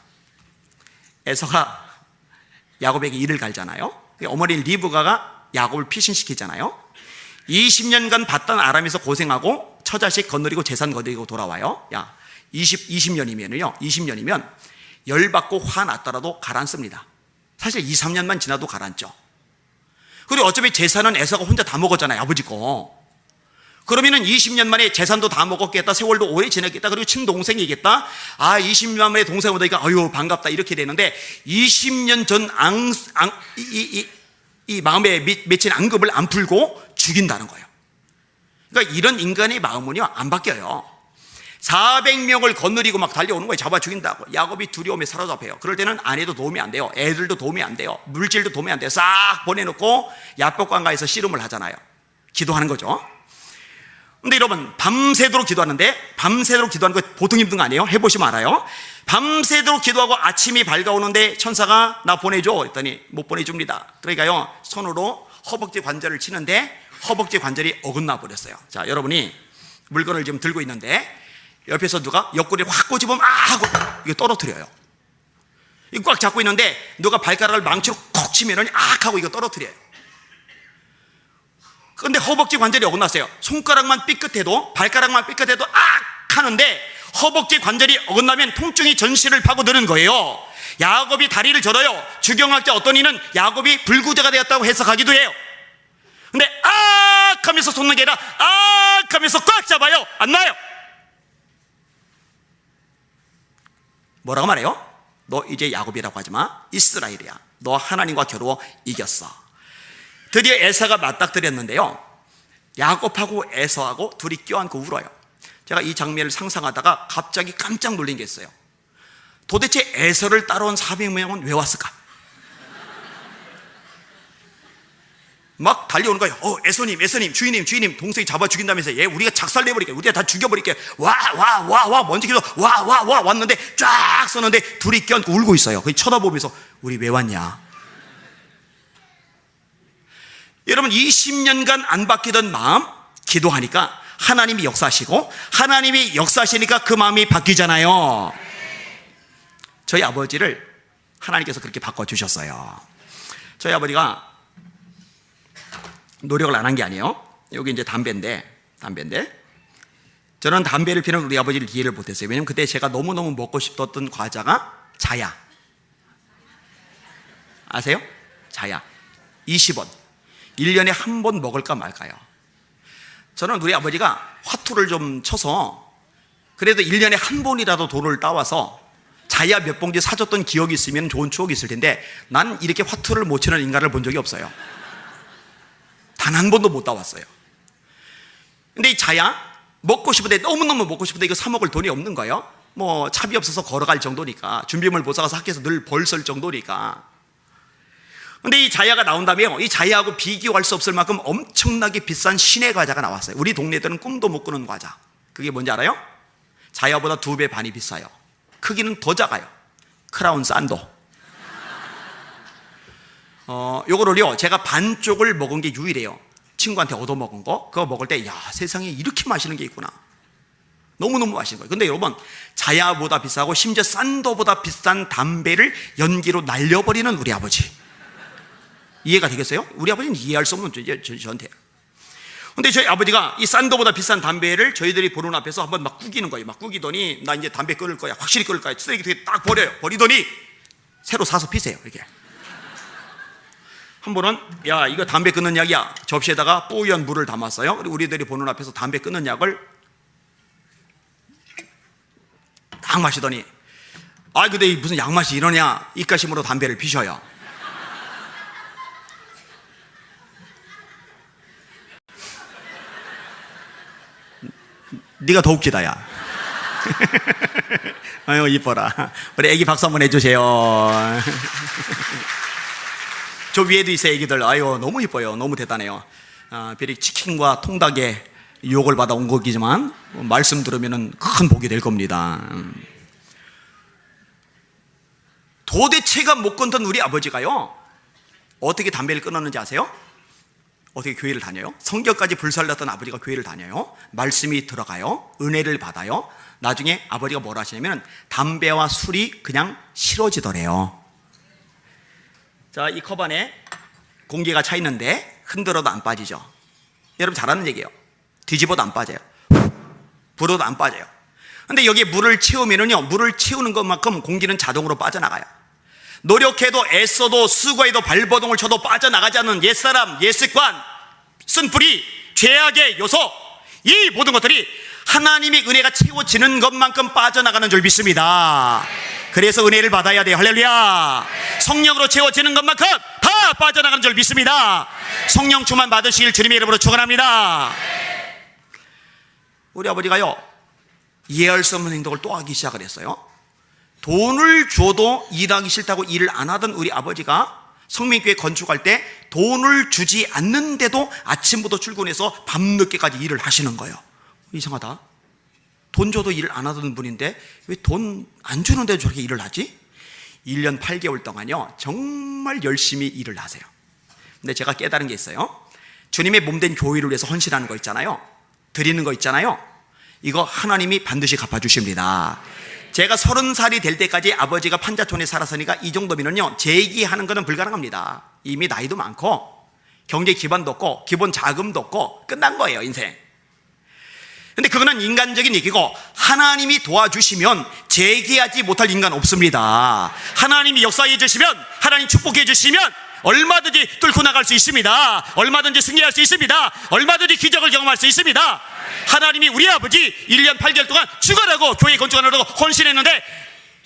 에서가 야곱에게 이를 갈잖아요. 어머니 리브가가 야곱을 피신시키잖아요. 20년간 봤던 아람에서 고생하고 처자식 거느리고 재산 거느리고 돌아와요. 20년이면 열받고 화났더라도 가라앉습니다. 사실 2, 3년만 지나도 가라앉죠. 그리고 어차피 재산은 에서가 혼자 다 먹었잖아요, 아버지 거. 그러면은 20년 만에 재산도 다 먹었겠다, 세월도 오래 지냈겠다, 그리고 친동생이겠다. 20년 만에 동생 오니까 아유 반갑다, 이렇게 되는데 20년 전 이 마음에 맺힌 앙금을 안 풀고 죽인다는 거예요. 그러니까 이런 인간의 마음은요 안 바뀌어요. 400명을 거느리고 막 달려오는 거예요. 잡아 죽인다고. 야곱이 두려움에 사로잡혀요. 그럴 때는 아내도 도움이 안 돼요. 애들도 도움이 안 돼요. 물질도 도움이 안 돼요. 싹 보내놓고 야복강가에서 씨름을 하잖아요. 기도하는 거죠. 근데 여러분, 밤새도록 기도하는데, 밤새도록 기도하는 거 보통 힘든 거 아니에요? 해보시면 알아요. 밤새도록 기도하고 아침이 밝아오는데 천사가 나 보내줘 했더니 못 보내줍니다. 그러니까요, 손으로 허벅지 관절을 치는데 허벅지 관절이 어긋나 버렸어요. 자, 여러분이 물건을 지금 들고 있는데 옆에서 누가 옆구리를 확 꼬집으면 하고 이거 떨어뜨려요. 이거 꽉 잡고 있는데 누가 발가락을 망치로 콕 치면은 하고 이거 떨어뜨려요. 근데 허벅지 관절이 어긋났어요. 손가락만 삐끗해도, 발가락만 삐끗해도 하는데 허벅지 관절이 어긋나면 통증이 전신을 파고드는 거예요. 야곱이 다리를 절어요. 주경학자 어떤 이는 야곱이 불구제가 되었다고 해석하기도 해요. 근데 하면서 솟는 게 아니라 하면서 꽉 잡아요. 안 나요. 뭐라고 말해요? 너 이제 야곱이라고 하지마, 이스라엘이야. 너 하나님과 겨루어 이겼어. 드디어 에서가 맞닥뜨렸는데요, 야곱하고 에서하고 둘이 껴안고 울어요. 제가 이 장면을 상상하다가 갑자기 깜짝 놀란 게 있어요. 도대체 에서를 따라온 400명은 왜 왔을까? 막 달려오는 거예요. 에서님, 주인님, 동생이 잡아 죽인다면서. 얘 우리가 작살내버릴게, 우리가 다 죽여버릴게. 와, 먼저 기도, 와, 왔는데 쫙 쏘는데 둘이 껴안고 울고 있어요. 거기 쳐다보면서 우리 왜 왔냐? 여러분, 20년간 안 바뀌던 마음, 기도하니까 하나님이 역사하시고, 하나님이 역사하시니까 그 마음이 바뀌잖아요. 저희 아버지를 하나님께서 그렇게 바꿔주셨어요. 저희 아버지가 노력을 안 한 게 아니에요. 여기 이제 담배인데 저는 담배를 피는 우리 아버지를 이해를 못했어요. 왜냐면 그때 제가 너무너무 먹고 싶었던 과자가 자야. 아세요? 자야. 20원. 1년에 한 번 먹을까 말까요. 저는 우리 아버지가 화투를 좀 쳐서 그래도 1년에 한 번이라도 돈을 따와서 자야 몇 봉지 사줬던 기억이 있으면 좋은 추억이 있을 텐데, 난 이렇게 화투를 못 치는 인간을 본 적이 없어요. 단 한 번도 못 따왔어요. 근데 이 자야 먹고 싶은데, 너무너무 먹고 싶은데 이거 사 먹을 돈이 없는 거예요. 뭐 차비 없어서 걸어갈 정도니까, 준비물 못 사가서 학교에서 늘 벌 쓸 정도니까. 근데 이 자야가 나온 다음에 이 자야하고 비교할 수 없을 만큼 엄청나게 비싼 신의 과자가 나왔어요. 우리 동네들은 꿈도 못 꾸는 과자. 그게 뭔지 알아요? 자야보다 2배 반이 비싸요. 크기는 더 작아요. 크라운 산도. 요거를요, 제가 반쪽을 먹은 게 유일해요. 친구한테 얻어먹은 거. 그거 먹을 때, 야, 세상에 이렇게 맛있는 게 있구나. 너무너무 맛있는 거예요. 근데 여러분, 자야보다 비싸고 심지어 산도보다 비싼 담배를 연기로 날려버리는 우리 아버지. 이해가 되겠어요? 우리 아버지는 이해할 수 없는 저한테. 근데 저희 아버지가 이 산도보다 비싼 담배를 저희들이 보는 앞에서 한번 막 구기는 거예요. 막 구기더니 나 이제 담배 끊을 거야, 확실히 끊을 거야, 쓰레기통에 딱 버려요. 버리더니 새로 사서 피세요. 이렇게. 한 번은 야, 이거 담배 끊는 약이야. 접시에다가 뿌연 물을 담았어요. 그리고 우리들이 보는 앞에서 담배 끊는 약을 딱 마시더니, 근데 무슨 약맛이 이러냐, 입가심으로 담배를 피셔요. 네가 더 웃기다 야. 아유 이뻐라. 우리 애기 박수 한번 해주세요. 저 위에도 있어요 애기들. 아유 너무 이뻐요. 너무 대단해요. 비리 치킨과 통닭에 유혹을 받아 온 거기지만 말씀 들으면 큰 복이 될 겁니다. 도대체가 못 끊던 우리 아버지가요 어떻게 담배를 끊었는지 아세요? 어떻게 교회를 다녀요? 성경까지 불살랐던 아버지가 교회를 다녀요. 말씀이 들어가요. 은혜를 받아요. 나중에 아버지가 뭐라 하시냐면 담배와 술이 그냥 싫어지더래요. 자, 이 컵 안에 공기가 차 있는데 흔들어도 안 빠지죠. 여러분 잘 아는 얘기예요. 뒤집어도 안 빠져요. 불어도 안 빠져요. 근데 여기에 물을 채우면은요, 물을 채우는 것만큼 공기는 자동으로 빠져나가요. 노력해도 애써도 수고해도 발버둥을 쳐도 빠져나가지 않는 옛사람, 옛습관, 쓴뿌리, 죄악의 요소, 이 모든 것들이 하나님의 은혜가 채워지는 것만큼 빠져나가는 줄 믿습니다. 그래서 은혜를 받아야 돼요. 할렐루야. 성령으로 채워지는 것만큼 다 빠져나가는 줄 믿습니다. 성령 충만 받으실 주님의 이름으로 축원합니다. 우리 아버지가요 이해할 수 없는 행동을 또 하기 시작을 했어요. 돈을 줘도 일하기 싫다고 일을 안 하던 우리 아버지가 성민교회 건축할 때 돈을 주지 않는데도 아침부터 출근해서 밤늦게까지 일을 하시는 거예요. 이상하다. 돈 줘도 일을 안 하던 분인데 왜 돈 안 주는데도 저렇게 일을 하지? 1년 8개월 동안요 정말 열심히 일을 하세요. 근데 제가 깨달은 게 있어요. 주님의 몸된 교회를 위해서 헌신하는 거 있잖아요, 드리는 거 있잖아요, 이거 하나님이 반드시 갚아주십니다. 제가 30살이 될 때까지 아버지가 판자촌에 살았으니까 이 정도면은요 재기하는 거는 불가능합니다. 이미 나이도 많고 경제 기반도 없고 기본 자금도 없고 끝난 거예요 인생. 근데 그거는 인간적인 얘기고 하나님이 도와주시면 재기하지 못할 인간 없습니다. 하나님이 역사해 주시면, 하나님 축복해 주시면 얼마든지 뚫고 나갈 수 있습니다. 얼마든지 승리할 수 있습니다. 얼마든지 기적을 경험할 수 있습니다. 하나님이 우리 아버지 1년 8개월 동안 죽어라고 교회 건축하려고 헌신했는데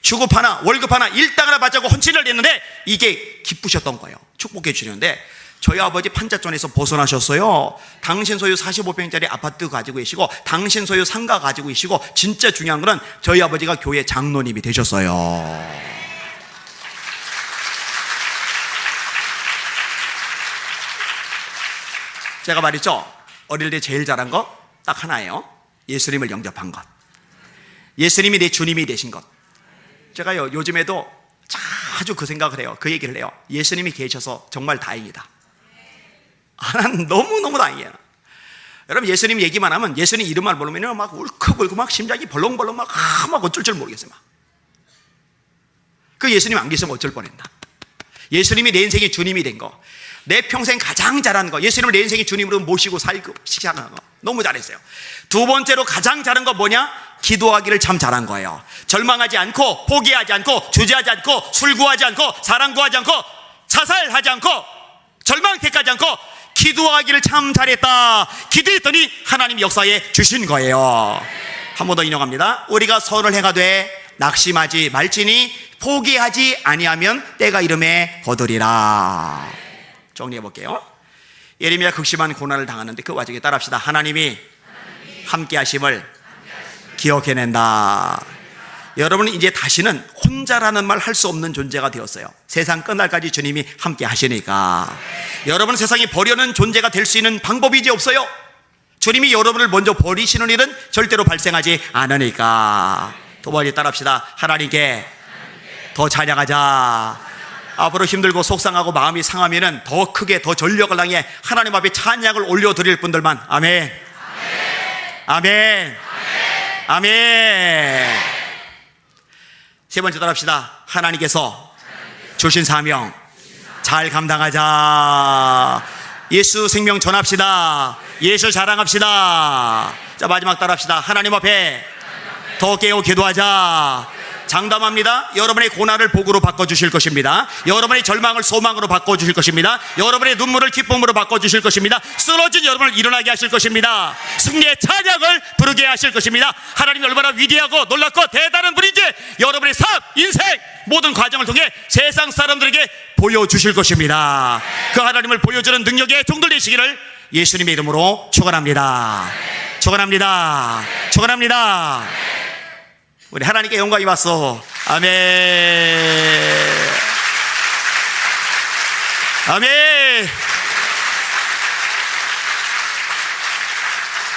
주급 하나 월급 하나 일당 하나 받자고 헌신을 했는데 이게 기쁘셨던 거예요. 축복해 주시는데 저희 아버지 판자촌에서 벗어나셨어요. 당신 소유 45평짜리 아파트 가지고 계시고 당신 소유 상가 가지고 계시고 진짜 중요한 거는 저희 아버지가 교회 장로님이 되셨어요. 제가 말했죠, 어릴 때 제일 잘한 거 딱 하나예요. 예수님을 영접한 것, 예수님이 내 주님이 되신 것. 제가요 요즘에도 자주 그 생각을 해요. 그 얘기를 해요. 예수님이 계셔서 정말 다행이다. 난 너무너무 다행이에요. 여러분 예수님 얘기만 하면, 예수님 이름만 부르면 막 울컥울컥 막 심장이 벌렁벌렁 막 어쩔 줄 모르겠어요. 그 예수님 안 계시면 어쩔 뻔했나. 예수님이 내 인생의 주님이 된 거, 내 평생 가장 잘한 거, 예수님을 내 인생의 주님으로 모시고 살고 시작한 거 너무 잘했어요. 두 번째로 가장 잘한 거 뭐냐? 기도하기를 참 잘한 거예요. 절망하지 않고 포기하지 않고 주저하지 않고 술 구하지 않고 사랑 구하지 않고 자살하지 않고 절망 택하지 않고 기도하기를 참 잘했다. 기도했더니 하나님이 역사에 주신 거예요. 한 번 더 인용합니다. 우리가 선을 행하되 낙심하지 말지니 포기하지 아니하면 때가 이름에 거두리라. 정리해 볼게요. 예레미야 극심한 고난을 당하는데 그 와중에 따라합시다. 하나님이 함께 하심을 기억해낸다. 여러분은 이제 다시는 혼자라는 말 할 수 없는 존재가 되었어요. 세상 끝날까지 주님이 함께 하시니까. 여러분은 세상에 버려는 존재가 될 수 있는 방법이 이제 없어요. 주님이 여러분을 먼저 버리시는 일은 절대로 발생하지 않으니까. 두 번째 따라합시다. 하나님께 더 찬양하자. 앞으로 힘들고 속상하고 마음이 상하면은 더 크게 더 전력을 당해 하나님 앞에 찬양을 올려드릴 분들만. 아멘. 아멘. 아멘. 세 번째 따라합시다. 하나님께서 주신 사명 잘 감당하자. 예수 생명 전합시다. 예수 자랑합시다. 자, 마지막 따라합시다. 하나님 앞에 더 깨어 기도하자. 장담합니다. 여러분의 고난을 복으로 바꿔주실 것입니다. 여러분의 절망을 소망으로 바꿔주실 것입니다. 여러분의 눈물을 기쁨으로 바꿔주실 것입니다. 쓰러진 여러분을 일어나게 하실 것입니다. 승리의 찬양을 부르게 하실 것입니다. 하나님이 얼마나 위대하고 놀랍고 대단한 분인지 여러분의 삶, 인생 모든 과정을 통해 세상 사람들에게 보여주실 것입니다. 그 하나님을 보여주는 능력의 종들 되시기를 예수님의 이름으로 축원합니다. 축원합니다. 축원합니다. 우리 하나님께 영광이 왔어. 아멘. 아멘.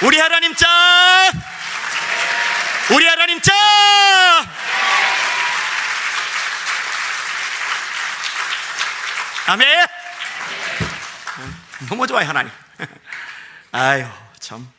우리 하나님 짱! 우리 하나님 짱! 아멘. 너무 좋아요 하나님. 아유 참.